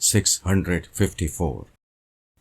654।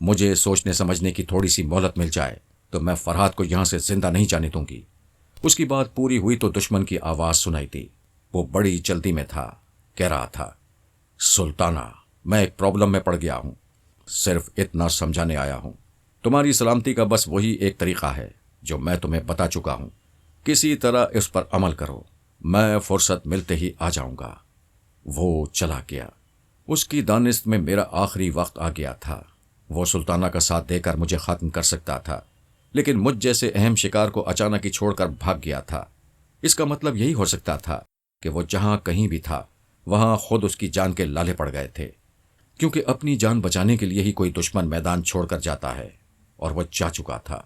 مجھے سوچنے سمجھنے کی تھوڑی سی مہلت مل جائے تو میں فرحات کو یہاں سے زندہ نہیں جانے دوں گی۔ اس کی بات پوری ہوئی تو دشمن کی آواز سنائی دی۔ وہ بڑی جلدی میں تھا، کہہ رہا تھا، سلطانہ، میں ایک پرابلم میں پڑ گیا ہوں، صرف اتنا سمجھانے آیا ہوں۔ تمہاری سلامتی کا بس وہی ایک طریقہ ہے جو میں تمہیں بتا چکا ہوں، کسی طرح اس پر عمل کرو، میں فرصت ملتے ہی آ جاؤں گا۔ وہ چلا گیا۔ اس کی دانست میں میرا آخری وقت آ گیا تھا۔ وہ سلطانہ کا ساتھ دے کر مجھے ختم کر سکتا تھا، لیکن مجھ جیسے اہم شکار کو اچانک ہی چھوڑ کر بھاگ گیا تھا۔ اس کا مطلب یہی ہو سکتا تھا کہ وہ جہاں کہیں بھی تھا وہاں خود اس کی جان کے لالے پڑ گئے تھے، کیونکہ اپنی جان بچانے کے لیے ہی کوئی دشمن میدان چھوڑ کر جاتا ہے، اور وہ جا چکا تھا۔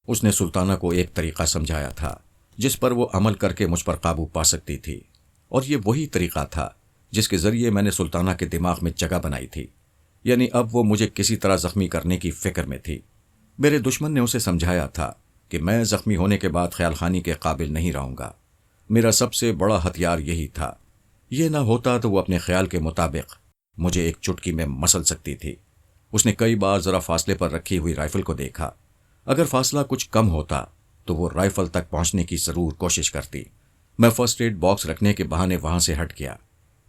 اس نے سلطانہ کو ایک طریقہ سمجھایا تھا جس پر وہ عمل کر کے مجھ پر قابو پا سکتی تھی، اور یہ وہی طریقہ تھا جس کے ذریعے میں نے سلطانہ کے دماغ میں جگہ بنائی تھی، یعنی اب وہ مجھے کسی طرح زخمی کرنے کی فکر میں تھی۔ میرے دشمن نے اسے سمجھایا تھا کہ میں زخمی ہونے کے بعد خیال خانی کے قابل نہیں رہوں گا۔ میرا سب سے بڑا ہتھیار یہی تھا۔ یہ نہ ہوتا تو وہ اپنے خیال کے مطابق مجھے ایک چٹکی میں مسل سکتی تھی۔ اس نے کئی بار ذرا فاصلے پر رکھی ہوئی رائفل کو دیکھا۔ اگر فاصلہ کچھ کم ہوتا تو وہ رائفل تک پہنچنے کی ضرور کوشش کرتی۔ میں فرسٹ ایڈ باکس رکھنے کے بہانے وہاں سے ہٹ گیا۔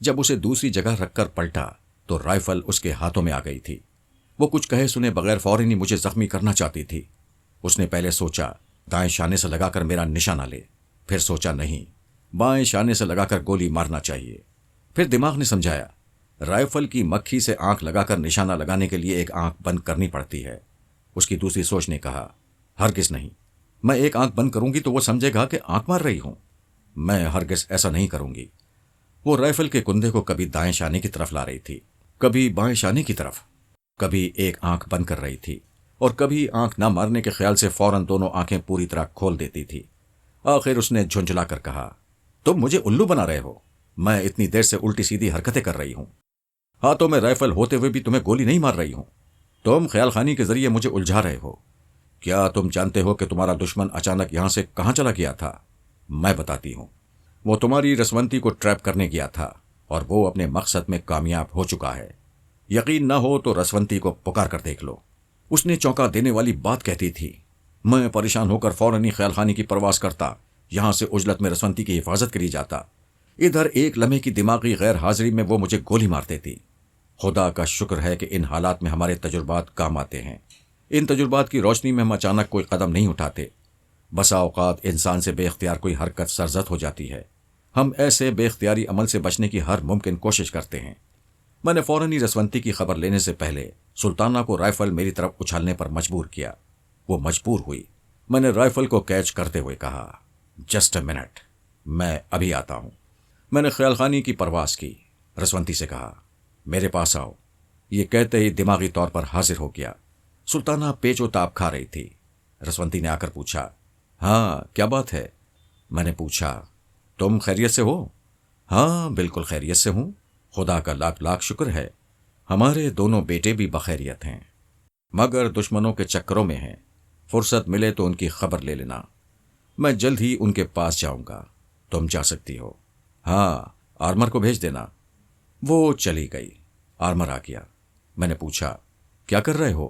جب اسے دوسری جگہ رکھ کر پلٹا تو رائفل اس کے ہاتھوں میں آ گئی تھی۔ وہ کچھ کہے سنے بغیر فوراً ہی مجھے زخمی کرنا چاہتی تھی۔ اس نے پہلے سوچا دائیں شانے سے لگا کر میرا نشانہ لے، پھر سوچا نہیں، بائیں شانے سے لگا کر گولی مارنا چاہیے۔ پھر دماغ نے سمجھایا رائفل کی مکھی سے آنکھ لگا کر نشانہ لگانے کے لیے ایک آنکھ بند کرنی پڑتی ہے۔ اس کی دوسری سوچ نے کہا، ہرگز نہیں، میں ایک آنکھ بند کروں گی تو وہ سمجھے گا کہ آنکھ مار رہی ہوں، میں ہرگز ایسا نہیں کروں گی۔ وہ رائفل کے کندھے کو کبھی دائیں شانے کی طرف لا رہی تھی، کبھی بائیں شانے کی طرف، کبھی ایک آنکھ بند کر رہی تھی، اور کبھی آنکھ نہ مارنے کے خیال سے فوراً دونوں آنکھیں پوری طرح کھول دیتی تھی۔ آخر اس نے جھنجھلا کر کہا، تم مجھے الو بنا رہے ہو، میں اتنی دیر سے الٹی سیدھی حرکتیں کر رہی ہوں، ہاتھوں میں رائفل ہوتے ہوئے بھی تمہیں گولی نہیں مار رہی ہوں، تم خیال خانی کے ذریعے مجھے الجھا رہے ہو۔ کیا تم جانتے ہو کہ تمہارا دشمن اچانک یہاں سے کہاں چلا گیا تھا؟ میں بتاتی ہوں، وہ تمہاری رسونتی کو ٹریپ کرنے گیا تھا، اور وہ اپنے مقصد میں کامیاب ہو چکا ہے۔ یقین نہ ہو تو رسونتی کو پکار کر دیکھ لو۔ اس نے چونکا دینے والی بات کہتی تھی۔ میں پریشان ہو کر فوراً ہی خیال خانی کی پرواز کرتا، یہاں سے عجلت میں رسونتی کی حفاظت کری جاتا، ادھر ایک لمحے کی دماغی غیر حاضری میں وہ مجھے گولی مار دیتی۔ خدا کا شکر ہے کہ ان حالات میں ہمارے تجربات کام آتے ہیں۔ ان تجربات کی روشنی میں ہم اچانک کوئی قدم نہیں اٹھاتے۔ بسا اوقات انسان سے بے اختیار کوئی حرکت سرزد ہو جاتی ہے۔ ہم ایسے بے اختیاری عمل سے بچنے کی ہر ممکن کوشش کرتے ہیں۔ میں نے فوراً ہی رسونتی کی خبر لینے سے پہلے سلطانہ کو رائفل میری طرف اچھالنے پر مجبور کیا۔ وہ مجبور ہوئی۔ میں نے رائفل کو کیچ کرتے ہوئے کہا، جسٹ اے منٹ، میں ابھی آتا ہوں۔ میں نے خیال خانی کی پرواز کی۔ رسونتی سے کہا، میرے پاس آؤ۔ یہ کہتے ہی دماغی طور پر حاضر ہو گیا۔ سلطانہ پیچ و تاب کھا رہی تھی۔ رسونتی نے آ کر پوچھا، ہاں کیا بات ہے؟ میں نے پوچھا، تم خیریت سے ہو؟ ہاں بالکل خیریت سے ہوں، خدا کا لاکھ لاکھ شکر ہے، ہمارے دونوں بیٹے بھی بخیریت ہیں، مگر دشمنوں کے چکروں میں ہیں، فرصت ملے تو ان کی خبر لے لینا، میں جلد ہی ان کے پاس جاؤں گا، تم جا سکتی ہو۔ ہاں آرمر کو بھیج دینا۔ وہ چلی گئی۔ آرمر آ گیا۔ میں نے پوچھا، کیا کر رہے ہو؟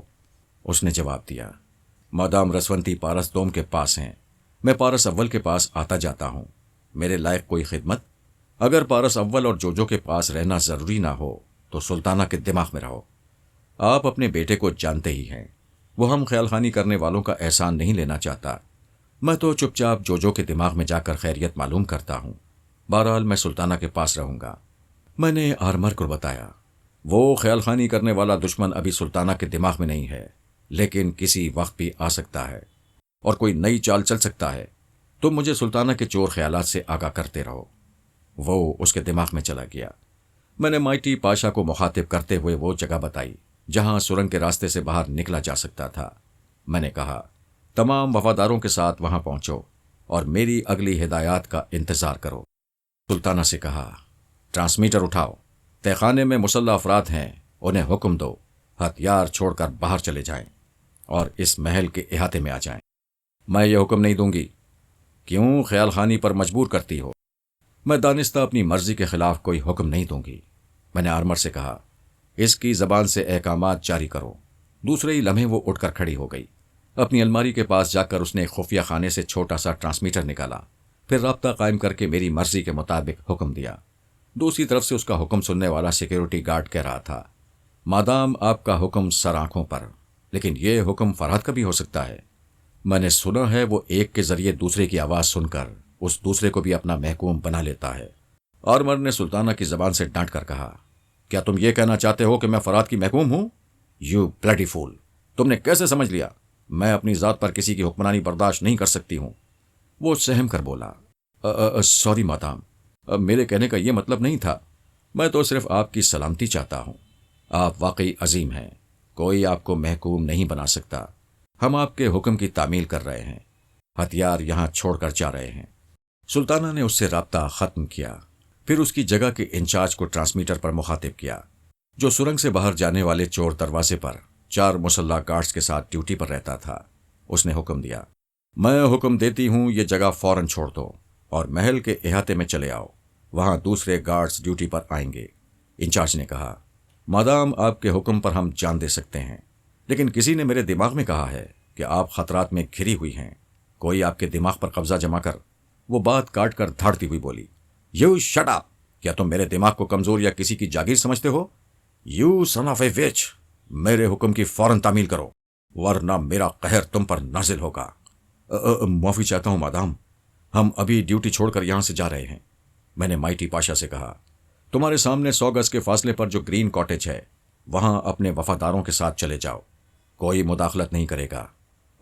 اس نے جواب دیا، مادام رسونتی پارس دوم کے پاس ہیں، میں پارس اول کے پاس آتا جاتا ہوں، میرے لائق کوئی خدمت؟ اگر پارس اول اور جوجو کے پاس رہنا ضروری نہ ہو تو سلطانہ کے دماغ میں رہو۔ آپ اپنے بیٹے کو جانتے ہی ہیں، وہ ہم خیال خانی کرنے والوں کا احسان نہیں لینا چاہتا، میں تو چپ چاپ جوجو کے دماغ میں جا کر خیریت معلوم کرتا ہوں۔ بہرحال میں سلطانہ کے پاس رہوں گا۔ میں نے آرمر کو بتایا، وہ خیال خانی کرنے والا دشمن ابھی سلطانہ کے دماغ میں نہیں ہے، لیکن کسی وقت بھی آ سکتا ہے اور کوئی نئی چال چل سکتا ہے، تم مجھے سلطانہ کے چور خیالات سے آگاہ کرتے رہو۔ وہ اس کے دماغ میں چلا گیا۔ میں نے مائٹی پاشا کو مخاطب کرتے ہوئے وہ جگہ بتائی جہاں سرنگ کے راستے سے باہر نکلا جا سکتا تھا۔ میں نے کہا، تمام وفاداروں کے ساتھ وہاں پہنچو اور میری اگلی ہدایات کا انتظار کرو۔ سلطانہ سے کہا، ٹرانسمیٹر اٹھاؤ، تہ خانے میں مسلح افراد ہیں، انہیں حکم دو ہتھیار چھوڑ کر باہر چلے جائیں اور اس محل کے احاطے میں آ جائیں۔ میں یہ حکم نہیں دوں گی۔ کیوں خیال خانی پر مجبور کرتی ہو؟ میں دانستہ اپنی مرضی کے خلاف کوئی حکم نہیں دوں گی۔ میں نے آرمر سے کہا، اس کی زبان سے احکامات جاری کرو، دوسرے ہی لمحے وہ اٹھ کر کھڑی ہو گئی۔ اپنی الماری کے پاس جا کر اس نے ایک خفیہ خانے سے چھوٹا سا ٹرانسمیٹر نکالا، پھر رابطہ قائم کر کے میری مرضی کے مطابق حکم دیا۔ دوسری طرف سے اس کا حکم سننے والا سیکیورٹی گارڈ کہہ رہا تھا، مادام آپ کا حکم سر آنکھوں پر، لیکن یہ حکم فرحت کا بھی ہو سکتا ہے۔ میں نے سنا ہے وہ ایک کے ذریعے دوسرے کی آواز سن کر اس دوسرے کو بھی اپنا محکوم بنا لیتا ہے۔ آرمر نے سلطانہ کی زبان سے ڈانٹ کر کہا، کیا تم یہ کہنا چاہتے ہو کہ میں فرات کی محکوم ہوں؟ یو بلڈی فول، تم نے کیسے سمجھ لیا؟ میں اپنی ذات پر کسی کی حکمرانی برداشت نہیں کر سکتی ہوں۔ وہ سہم کر بولا، سوری مادام، میرے کہنے کا یہ مطلب نہیں تھا، میں تو صرف آپ کی سلامتی چاہتا ہوں۔ آپ واقعی عظیم ہیں، کوئی آپ کو محکوم نہیں بنا سکتا۔ ہم آپ کے حکم کی تعمیل کر رہے ہیں، ہتھیار یہاں چھوڑ کر جا رہے ہیں۔ سلطانہ نے اس سے رابطہ ختم کیا، پھر اس کی جگہ کے انچارج کو ٹرانسمیٹر پر مخاطب کیا، جو سرنگ سے باہر جانے والے چور دروازے پر 4 مسلح گارڈز کے ساتھ ڈیوٹی پر رہتا تھا۔ اس نے حکم دیا، میں حکم دیتی ہوں یہ جگہ فوراً چھوڑ دو اور محل کے احاطے میں چلے آؤ، وہاں دوسرے گارڈز ڈیوٹی پر آئیں گے۔ انچارج نے کہا، مادام آپ کے حکم پر ہم جان دے سکتے ہیں، لیکن کسی نے میرے دماغ میں کہا ہے کہ آپ خطرات میں گھری ہوئی ہیں، کوئی آپ کے دماغ پر قبضہ جما کر۔ وہ بات کاٹ کر دھاڑتی ہوئی بولی، یو شٹ اپ، کیا تم میرے دماغ کو کمزور یا کسی کی جاگیر سمجھتے ہو؟ یو سن آف اے وچ، میرے حکم کی فوراً تعمیل کرو ورنہ میرا قہر تم پر نازل ہوگا۔ معافی چاہتا ہوں مادام، ہم ابھی ڈیوٹی چھوڑ کر یہاں سے جا رہے ہیں۔ میں نے مائٹی پاشا سے کہا، تمہارے سامنے 100 گز کے فاصلے پر جو گرین کاٹیج ہے، وہاں اپنے وفاداروں کے ساتھ چلے جاؤ، کوئی مداخلت نہیں کرے گا،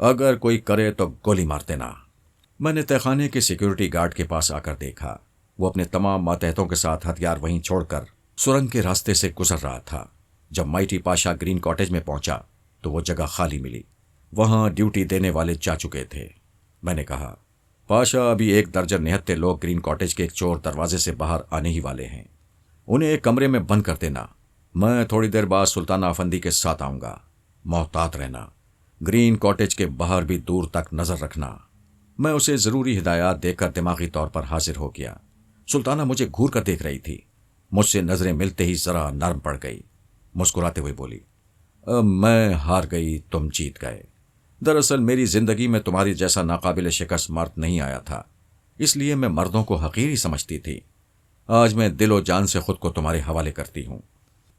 اگر کوئی کرے تو گولی مار دینا۔ میں نے تہخانے کے سیکیورٹی گارڈ کے پاس آ کر دیکھا، وہ اپنے تمام ماتحتوں کے ساتھ ہتھیار وہیں چھوڑ کر سرنگ کے راستے سے گزر رہا تھا۔ جب مائٹی پاشا گرین کاٹیج میں پہنچا تو وہ جگہ خالی ملی، وہاں ڈیوٹی دینے والے جا چکے تھے۔ میں نے کہا، پاشا ابھی 1 درجن نہتے لوگ گرین کاٹیج کے ایک چور دروازے سے باہر آنے ہی والے ہیں، انہیں ایک کمرے میں بند کر دینا، میں تھوڑی دیر بعد سلطانہ افندی کے ساتھ آؤں گا، محتاط رہنا، گرین کاٹیج کے باہر بھی دور تک نظر رکھنا۔ میں اسے ضروری ہدایات دے کر دماغی طور پر حاضر ہو گیا۔ سلطانہ مجھے گھور کر دیکھ رہی تھی، مجھ سے نظریں ملتے ہی ذرا نرم پڑ گئی، مسکراتے ہوئے بولی، میں ہار گئی، تم جیت گئے۔ دراصل میری زندگی میں تمہاری جیسا ناقابل شکست مرد نہیں آیا تھا، اس لیے میں مردوں کو حقیر ہی سمجھتی تھی۔ آج میں دل و جان سے خود کو تمہارے حوالے کرتی ہوں۔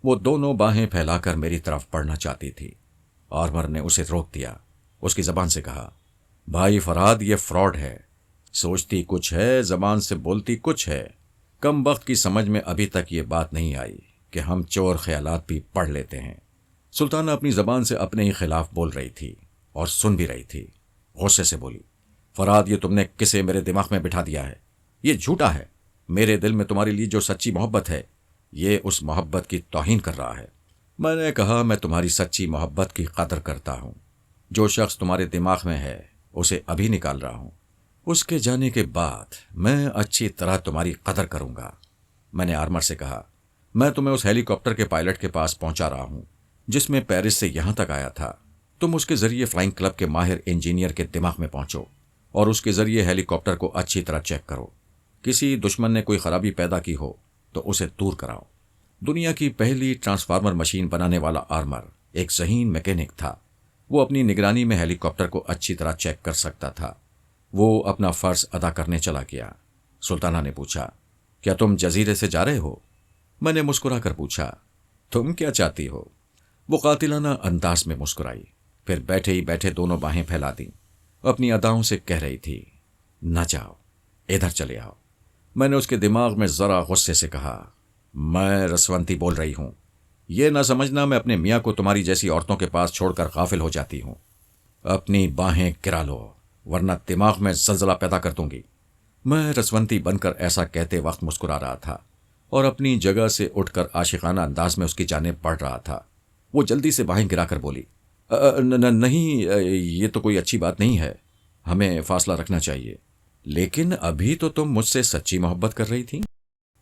وہ دونوں باہیں پھیلا کر میری طرف بڑھنا چاہتی تھی، آرمر نے اسے روک دیا۔ اس کی زبان سے کہا، بھائی فراد، یہ فراڈ ہے، سوچتی کچھ ہے، زبان سے بولتی کچھ ہے۔ کم وقت کی سمجھ میں ابھی تک یہ بات نہیں آئی کہ ہم چور خیالات بھی پڑھ لیتے ہیں۔ سلطانہ اپنی زبان سے اپنے ہی خلاف بول رہی تھی اور سن بھی رہی تھی۔ غصے سے بولی، فراد، یہ تم نے کسے میرے دماغ میں بٹھا دیا ہے؟ یہ جھوٹا ہے، میرے دل میں تمہارے لیے جو سچی محبت ہے، یہ اس محبت کی توہین کر رہا ہے۔ میں نے کہا، میں تمہاری سچی محبت کی قدر کرتا ہوں، جو شخص تمہارے دماغ میں ہے اسے ابھی نکال رہا ہوں، اس کے جانے کے بعد میں اچھی طرح تمہاری قدر کروں گا۔ میں نے آرمر سے کہا، میں تمہیں اس ہیلی کاپٹر کے پائلٹ کے پاس پہنچا رہا ہوں جس میں پیرس سے یہاں تک آیا تھا۔ تم اس کے ذریعے فلائنگ کلب کے ماہر انجینئر کے دماغ میں پہنچو اور اس کے ذریعے ہیلی کاپٹر کو اچھی طرح چیک کرو، کسی دشمن نے کوئی خرابی پیدا کی ہو تو اسے دور کراؤ۔ دنیا کی پہلی ٹرانسفارمر مشین بنانے والا آرمر ایک ذہین میکینک تھا، وہ اپنی نگرانی میں ہیلی کاپٹر کو اچھی طرح چیک کر سکتا تھا۔ وہ اپنا فرض ادا کرنے چلا گیا۔ سلطانہ نے پوچھا، کیا تم جزیرے سے جا رہے ہو؟ میں نے مسکرا کر پوچھا، تم کیا چاہتی ہو؟ وہ قاتلانہ انداز میں مسکرائی، پھر بیٹھے ہی بیٹھے دونوں باہیں پھیلا دیں، اپنی اداؤں سے کہہ رہی تھی، نہ جاؤ، ادھر چلے آؤ۔ میں نے اس کے دماغ میں ذرا غصے سے کہا، میں رسونتی بول رہی ہوں، یہ نہ سمجھنا میں اپنے میاں کو تمہاری جیسی عورتوں کے پاس چھوڑ کر غافل ہو جاتی ہوں۔ اپنی باہیں گرا لو ورنہ دماغ میں زلزلہ پیدا کر دوں گی۔ میں رسونتی بن کر ایسا کہتے وقت مسکرا رہا تھا اور اپنی جگہ سے اٹھ کر عاشقانہ انداز میں اس کی جانب بڑھ رہا تھا۔ وہ جلدی سے باہیں گرا کر بولی، نہیں، یہ تو کوئی اچھی بات نہیں ہے، ہمیں فاصلہ رکھنا چاہیے۔ لیکن ابھی تو تم مجھ سے سچی محبت کر رہی تھی۔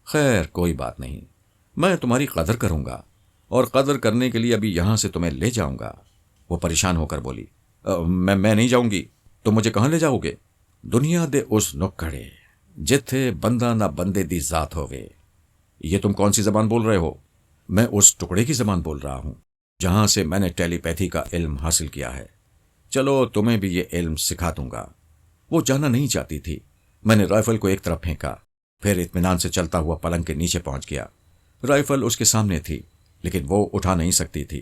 خیر کوئی بات نہیں، میں تمہاری قدر کروں گا اور قدر کرنے کے لیے ابھی یہاں سے تمہیں لے جاؤں گا۔ وہ پریشان ہو کر بولی، میں نہیں جاؤں گی، تم مجھے کہاں لے جاؤ گے؟ دنیا دے اس نکڑے جتھے بندہ نہ بندے دی ذات ہووے۔ یہ تم کون سی زبان بول رہے ہو؟ میں اس ٹکڑے کی زبان بول رہا ہوں جہاں سے میں نے ٹیلی پیتھی کا علم حاصل کیا ہے۔ چلو تمہیں بھی یہ علم سکھا دوں گا۔ وہ جانا نہیں چاہتی تھی۔ میں نے رائفل کو ایک طرف پھینکا، پھر اطمینان سے چلتا ہوا پلنگ کے نیچے پہنچ گیا۔ رائفل اس کے سامنے تھی، لیکن وہ اٹھا نہیں سکتی تھی۔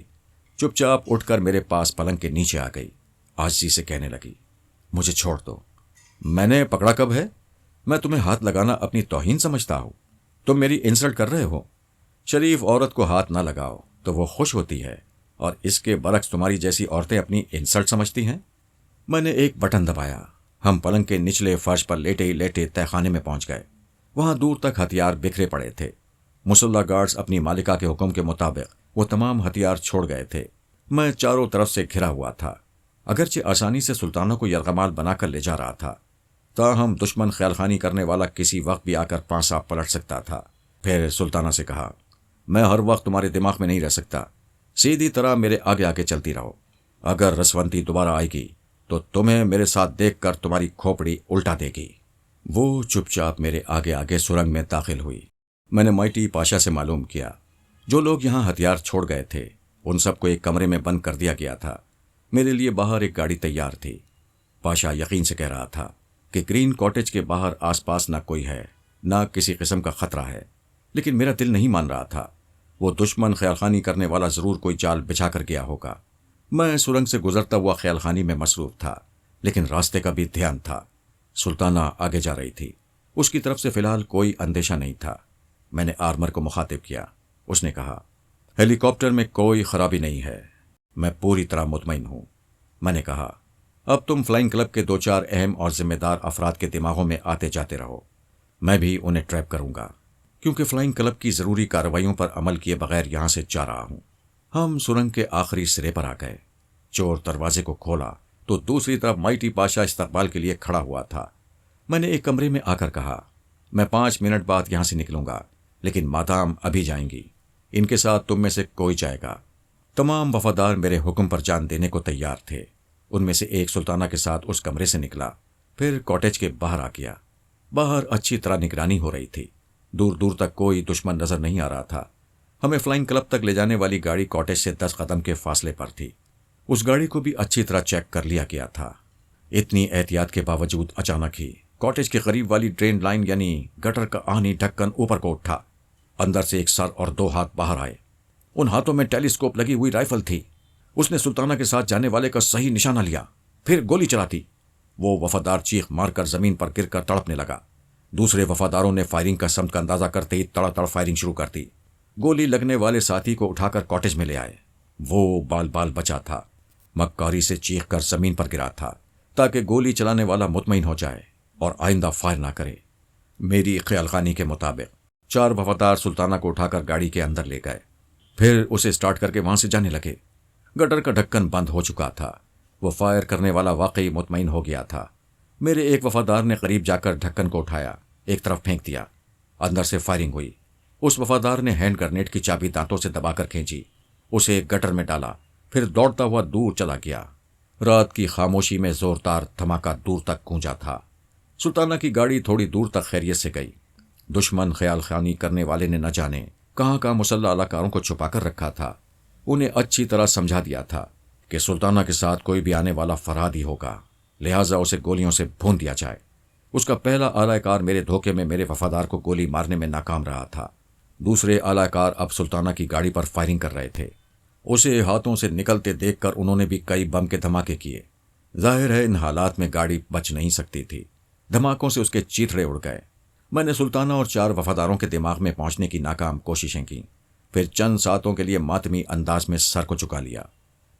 چپ چاپ اٹھ کر میرے پاس پلنگ کے نیچے آ گئی، عاجزی سے کہنے لگی، مجھے چھوڑ دو۔ میں نے پکڑا کب ہے؟ میں تمہیں ہاتھ لگانا اپنی توہین سمجھتا ہوں؟ تم میری انسلٹ کر رہے ہو؟ شریف عورت کو ہاتھ نہ لگاؤ تو وہ خوش ہوتی ہے، اور اس کے برعکس تمہاری جیسی عورتیں اپنی انسلٹ سمجھتی ہیں۔ میں نے ایک بٹن دبایا۔ ہم پلنگ کے نچلے فرش پر لیٹے ہی لیٹے تہہ خانے میں پہنچ گئے۔ وہاں دور تک ہتھیار بکھرے پڑے تھے۔ مسلح گارڈز اپنی مالکہ کے حکم کے مطابق وہ تمام ہتھیار چھوڑ گئے تھے۔ میں چاروں طرف سے گھرا ہوا تھا، اگرچہ آسانی سے سلطانہ کو یرغمال بنا کر لے جا رہا تھا، تاہم دشمن خیال خانی کرنے والا کسی وقت بھی آ کر پانسا پلٹ سکتا تھا۔ پھر سلطانہ سے کہا، میں ہر وقت تمہارے دماغ میں نہیں رہ سکتا، سیدھی طرح میرے آگے آگے چلتی رہو۔ اگر رسونتی دوبارہ آئے گی تو تمہیں میرے ساتھ دیکھ کر تمہاری کھوپڑی الٹا دے گی۔ وہ چپ چاپ میرے آگے آگے سرنگ میں داخل ہوئی۔ میں نے مائٹی پاشا سے معلوم کیا، جو لوگ یہاں ہتھیار چھوڑ گئے تھے ان سب کو ایک کمرے میں بند کر دیا گیا تھا۔ میرے لیے باہر ایک گاڑی تیار تھی۔ پاشا یقین سے کہہ رہا تھا کہ گرین کاٹیج کے باہر آس پاس نہ کوئی ہے، نہ کسی قسم کا خطرہ ہے، لیکن میرا دل نہیں مان رہا تھا۔ وہ دشمن خیال خانی کرنے والا ضرور کوئی چال بچھا کر گیا ہوگا۔ میں سرنگ سے گزرتا ہوا خیال خانی میں مصروف تھا، لیکن راستے کا بھی دھیان تھا۔ سلطانہ آگے جا رہی تھی، اس کی طرف سے فی الحال کوئی اندیشہ نہیں تھا۔ میں نے آرمر کو مخاطب کیا۔ اس نے کہا، ہیلی کاپٹر میں کوئی خرابی نہیں ہے، میں پوری طرح مطمئن ہوں۔ میں نے کہا، اب تم فلائنگ کلب کے 2-4 اہم اور ذمہ دار افراد کے دماغوں میں آتے جاتے رہو، میں بھی انہیں ٹریپ کروں گا، کیونکہ فلائنگ کلب کی ضروری کارروائیوں پر عمل کیے بغیر یہاں سے جا رہا ہوں۔ ہم سرنگ کے آخری سرے پر آ گئے۔ چور دروازے کو کھولا تو دوسری طرف مائٹی پاشا استقبال کے لیے کھڑا ہوا تھا۔ میں نے ایک کمرے میں آ کر کہا، میں 5 منٹ بعد یہاں سے نکلوں گا، لیکن مادام ابھی جائیں گی، ان کے ساتھ تم میں سے کوئی جائے گا۔ تمام وفادار میرے حکم پر جان دینے کو تیار تھے۔ ان میں سے ایک سلطانہ کے ساتھ اس کمرے سے نکلا، پھر کاٹیج کے باہر آ گیا۔ باہر اچھی طرح نگرانی ہو رہی تھی، دور دور تک کوئی دشمن نظر نہیں آ رہا تھا۔ ہمیں فلائنگ کلب تک لے جانے والی گاڑی کاٹیج سے 10 قدم کے فاصلے پر تھی۔ اس گاڑی کو بھی اچھی طرح چیک کر لیا گیا تھا۔ اتنی احتیاط کے باوجود اچانک ہی کاٹیج کے قریب والی ڈرین لائن یعنی گٹر کا آہنی ڈھکن اوپر کو اٹھا۔ اندر سے ایک سر اور 2 ہاتھ باہر آئے۔ ان ہاتھوں میں ٹیلیسکوپ لگی ہوئی رائفل تھی۔ اس نے سلطانہ کے ساتھ جانے والے کا صحیح نشانہ لیا، پھر گولی چلا دی۔ وہ وفادار چیخ مار کر زمین پر گر کر تڑپنے لگا۔ دوسرے وفاداروں نے فائرنگ کا سمت کا اندازہ کرتے ہی تڑا تڑ فائرنگ شروع کر دی۔ گولی لگنے والے ساتھی کو اٹھا کر کاٹیج میں لے آئے۔ وہ بال بال بچا تھا، مکاری سے چیخ کر زمین پر گرا تھا تاکہ گولی چلانے والا مطمئن ہو جائے اور آئندہ فائر نہ کرے۔ میری خیال خانی کے مطابق 4 وفادار سلطانہ کو اٹھا کر گاڑی کے اندر لے گئے، پھر اسے سٹارٹ کر کے وہاں سے جانے لگے۔ گٹر کا ڈھکن بند ہو چکا تھا۔ وہ فائر کرنے والا واقعی مطمئن ہو گیا تھا۔ میرے ایک وفادار نے قریب جا کر ڈھکن کو اٹھایا، ایک طرف پھینک دیا۔ اندر سے فائرنگ ہوئی۔ اس وفادار نے ہینڈ گرنیڈ کی چابی دانتوں سے دبا کر کھینچی، اسے گٹر میں ڈالا، پھر دوڑتا ہوا دور چلا گیا۔ رات کی خاموشی میں زوردار دھماکہ دور تک گونجا تھا۔ سلطانہ کی گاڑی تھوڑی دور تک خیریت سے گئی۔ دشمن خیال خانی کرنے والے نے نہ جانے کہاں کہاں مسلح الاکاروں کو چھپا کر رکھا تھا۔ انہیں اچھی طرح سمجھا دیا تھا کہ سلطانہ کے ساتھ کوئی بھی آنے والا فراد ہی ہوگا، لہٰذا اسے گولیوں سے بھون دیا جائے۔ اس کا پہلا اعلی کار میرے دھوکے میں میرے وفادار کو گولی مارنے میں ناکام رہا تھا۔ دوسرے اعلی کار اب سلطانہ کی گاڑی پر فائرنگ کر رہے تھے۔ اسے ہاتھوں سے نکلتے دیکھ کر انہوں نے بھی کئی بم کے دھماکے کیے۔ ظاہر ہے ان حالات میں گاڑی بچ نہیں سکتی تھی۔ دھماکوں سے اس کے چیتڑے اڑ گئے۔ میں نے سلطانہ اور 4 وفاداروں کے دماغ میں پہنچنے کی ناکام کوششیں کیں، پھر چند ساتوں کے لیے ماتمی انداز میں سر کو جھکا لیا۔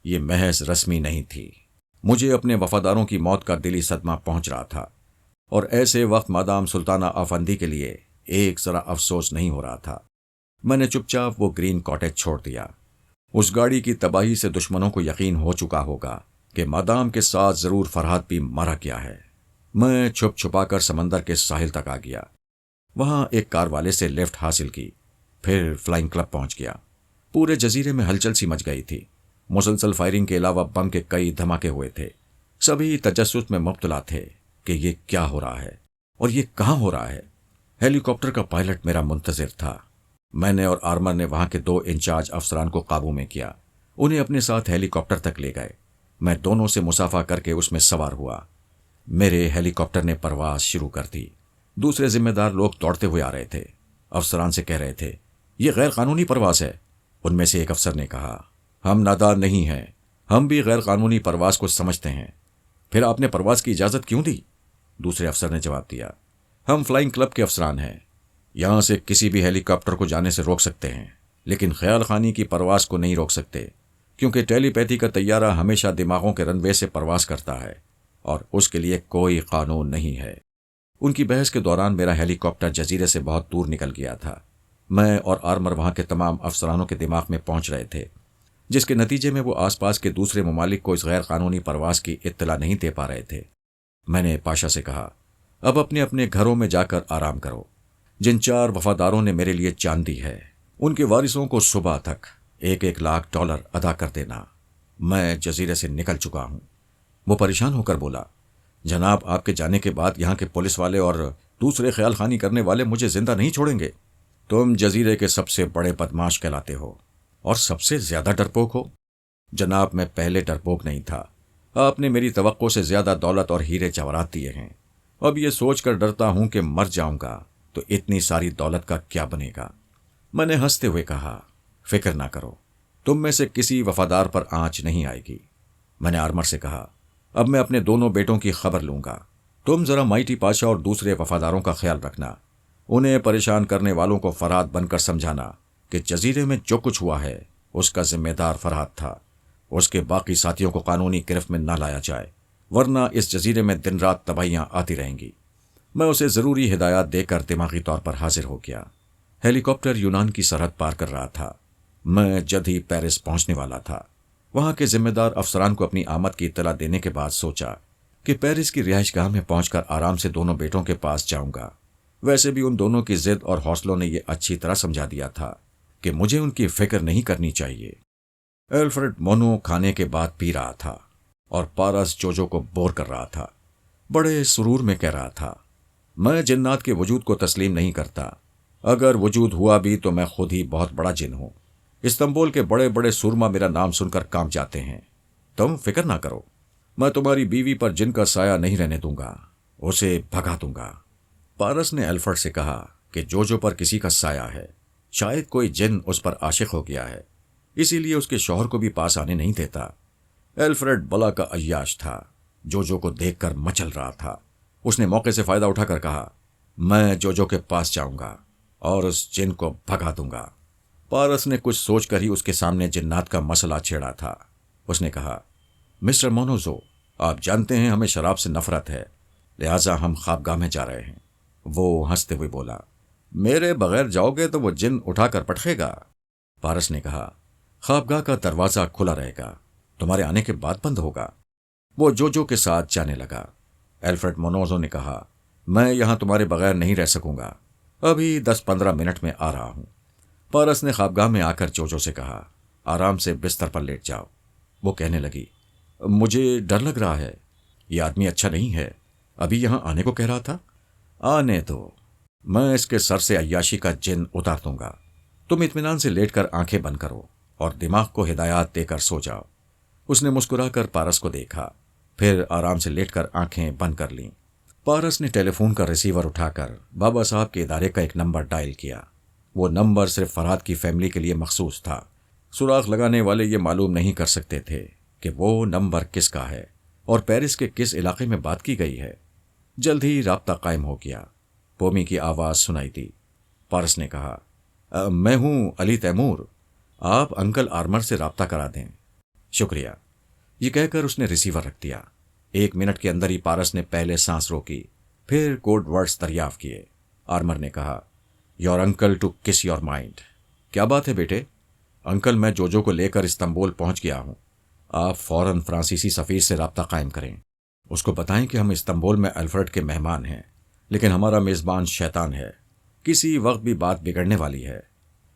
یہ محض رسمی نہیں تھی، مجھے اپنے وفاداروں کی موت کا دلی صدمہ پہنچ رہا تھا، اور ایسے وقت مادام سلطانہ آفندی کے لیے ایک ذرا افسوس نہیں ہو رہا تھا۔ میں نے چپ چاپ وہ گرین کاٹیج چھوڑ دیا۔ اس گاڑی کی تباہی سے دشمنوں کو یقین ہو چکا ہوگا کہ مادام کے ساتھ ضرور فرحات بھی مارا گیا ہے۔ میں چھپ چھپا کر سمندر کے ساحل تک آ گیا، وہاں ایک کار والے سے لفٹ حاصل کی، پھر فلائنگ کلب پہنچ گیا۔ پورے جزیرے میں ہلچل سی مچ گئی تھی۔ مسلسل فائرنگ کے علاوہ بم کے کئی دھماکے ہوئے تھے۔ سبھی تجسس میں مبتلا تھے کہ یہ کیا ہو رہا ہے اور یہ کہاں ہو رہا ہے۔ ہیلی کاپٹر کا پائلٹ میرا منتظر تھا۔ میں نے اور آرمر نے وہاں کے 2 انچارج افسران کو قابو میں کیا۔ انہیں اپنے ساتھ ہیلی کاپٹر تک لے گئے۔ میں دونوں سے مصافحہ کر کے اس میں سوار ہوا۔ میرے ہیلی کاپٹر نے پرواز شروع کر دی۔ دوسرے ذمہ دار لوگ دوڑتے ہوئے آ رہے تھے، افسران سے کہہ رہے تھے یہ غیر قانونی پرواز ہے۔ ان میں سے ایک افسر نے کہا ہم نادان نہیں ہیں، ہم بھی غیر قانونی پرواز کو سمجھتے ہیں، پھر آپ نے پرواز کی اجازت کیوں دی؟ دوسرے افسر نے جواب دیا ہم فلائنگ کلب کے افسران ہیں، یہاں سے کسی بھی ہیلی کاپٹر کو جانے سے روک سکتے ہیں لیکن خیال خانی کی پرواز کو نہیں روک سکتے، کیونکہ ٹیلی پیتھی کا طیارہ ہمیشہ دماغوں کے رن وے سے پرواز کرتا ہے اور اس کے لیے کوئی قانون نہیں ہے۔ ان کی بحث کے دوران میرا ہیلی کاپٹر جزیرے سے بہت دور نکل گیا تھا۔ میں اور آرمر وہاں کے تمام افسرانوں کے دماغ میں پہنچ رہے تھے، جس کے نتیجے میں وہ آس پاس کے دوسرے ممالک کو اس غیر قانونی پرواز کی اطلاع نہیں دے پا رہے تھے۔ میں نے پاشا سے کہا اب اپنے اپنے گھروں میں جا کر آرام کرو۔ جن 4 وفاداروں نے میرے لیے جان دی ہے ان کے وارثوں کو صبح تک $1,00,000 ادا کر دینا۔ میں جزیرے سے نکل چکا ہوں۔ وہ پریشان ہو کر بولا جناب آپ کے جانے کے بعد یہاں کے پولیس والے اور دوسرے خیال خانی کرنے والے مجھے زندہ نہیں چھوڑیں گے۔ تم جزیرے کے سب سے بڑے بدماش کہلاتے ہو اور سب سے زیادہ ڈرپوک ہو۔ جناب میں پہلے ڈرپوک نہیں تھا، آپ نے میری توقع سے زیادہ دولت اور ہیرے جواہرات دیے ہیں۔ اب یہ سوچ کر ڈرتا ہوں کہ مر جاؤں گا تو اتنی ساری دولت کا کیا بنے گا۔ میں نے ہنستے ہوئے کہا فکر نہ کرو، تم میں سے کسی وفادار پر آنچ نہیں آئے گی۔ میں نے آرمر سے کہا اب میں اپنے دونوں بیٹوں کی خبر لوں گا، تم ذرا مائٹی پاشا اور دوسرے وفاداروں کا خیال رکھنا، انہیں پریشان کرنے والوں کو فرات بن کر سمجھانا کہ جزیرے میں جو کچھ ہوا ہے اس کا ذمہ دار فرات تھا، اس کے باقی ساتھیوں کو قانونی گرفت میں نہ لایا جائے ورنہ اس جزیرے میں دن رات تباہیاں آتی رہیں گی۔ میں اسے ضروری ہدایات دے کر دماغی طور پر حاضر ہو گیا۔ ہیلی کاپٹر یونان کی سرحد پار کر رہا تھا۔ میں جلد ہی پیرس پہنچنے والا تھا۔ وہاں کے ذمہ دار افسران کو اپنی آمد کی اطلاع دینے کے بعد سوچا کہ پیرس کی رہائش گاہ میں پہنچ کر آرام سے دونوں بیٹوں کے پاس جاؤں گا۔ ویسے بھی ان دونوں کی ضد اور حوصلوں نے یہ اچھی طرح سمجھا دیا تھا کہ مجھے ان کی فکر نہیں کرنی چاہیے۔ ایلفریڈ مونو کھانے کے بعد پی رہا تھا اور پارس جوجو کو بور کر رہا تھا۔ بڑے سرور میں کہہ رہا تھا میں جنات کے وجود کو تسلیم نہیں کرتا، اگر وجود ہوا بھی تو میں خود ہی بہت بڑا جن ہوں۔ استنبول کے بڑے بڑے سورما میرا نام سن کر کانپ جاتے ہیں۔ تم فکر نہ کرو، میں تمہاری بیوی پر جن کا سایہ نہیں رہنے دوں گا، اسے بھگا دوں گا۔ پارس نے ایلفریڈ سے کہا کہ جوجو پر کسی کا سایہ ہے، شاید کوئی جن اس پر عاشق ہو گیا ہے، اسی لیے اس کے شوہر کو بھی پاس آنے نہیں دیتا۔ ایلفریڈ بلا کا عیاش تھا، جوجو کو دیکھ کر مچل رہا تھا۔ اس نے موقع سے فائدہ اٹھا کر کہا میں جوجو کے پاس جاؤں گا اور اس جن کو بھگا دوں گا۔ پارس نے کچھ سوچ کر ہی اس کے سامنے جنات کا مسئلہ چھیڑا تھا۔ اس نے کہا مسٹر مونوزو، آپ جانتے ہیں ہمیں شراب سے نفرت ہے، لہٰذا ہم خوابگاہ میں جا رہے ہیں۔ وہ ہنستے ہوئے بولا میرے بغیر جاؤ گے تو وہ جن اٹھا کر پٹکے گا۔ پارس نے کہا خوابگاہ کا دروازہ کھلا رہے گا، تمہارے آنے کے بعد بند ہوگا۔ وہ جوجو کے ساتھ جانے لگا۔ ایلفریڈ مونوزو نے کہا میں یہاں تمہارے بغیر نہیں رہ سکوں گا، ابھی 10-15 منٹ میں آ رہا ہوں۔ پارس نے خوابگاہ میں آ کر جوجو سے کہا آرام سے بستر پر لیٹ جاؤ۔ وہ کہنے لگی مجھے ڈر لگ رہا ہے، یہ آدمی اچھا نہیں ہے، ابھی یہاں آنے کو کہہ رہا تھا۔ آنے دو، میں اس کے سر سے عیاشی کا جن اتار دوں گا۔ تم اطمینان سے لیٹ کر آنکھیں بند کرو اور دماغ کو ہدایات دے کر سو جاؤ۔ اس نے مسکرا کر پارس کو دیکھا، پھر آرام سے لیٹ کر آنکھیں بند کر لیں۔ پارس نے ٹیلی فون کا ریسیور اٹھا کر بابا صاحب کے ادارے کا ایک نمبر ڈائل کیا۔ وہ نمبر صرف فرحات کی فیملی کے لیے مخصوص تھا۔ سراغ لگانے والے یہ معلوم نہیں کر سکتے تھے کہ وہ نمبر کس کا ہے اور پیرس کے کس علاقے میں بات کی گئی ہے۔ جلد ہی رابطہ قائم ہو گیا۔ پومی کی آواز سنائی دی۔ پارس نے کہا میں ہوں علی تیمور، آپ انکل آرمر سے رابطہ کرا دیں۔ شکریہ، یہ کہہ کر اس نے ریسیور رکھ دیا۔ 1 منٹ کے اندر ہی پارس نے پہلے سانس روکی، پھر کوڈ ورڈز دریافت کیے۔ آرمر نے کہا یور انکل ٹو کس یور مائنڈ۔ کیا بات ہے بیٹے؟ انکل میں جوجو کو لے کر استنبول پہنچ گیا ہوں، آپ فوراً فرانسیسی سفیر سے رابطہ قائم کریں، اس کو بتائیں کہ ہم استنبول میں ایلفریڈ کے مہمان ہیں، لیکن ہمارا میزبان شیطان ہے، کسی وقت بھی بات بگڑنے والی ہے۔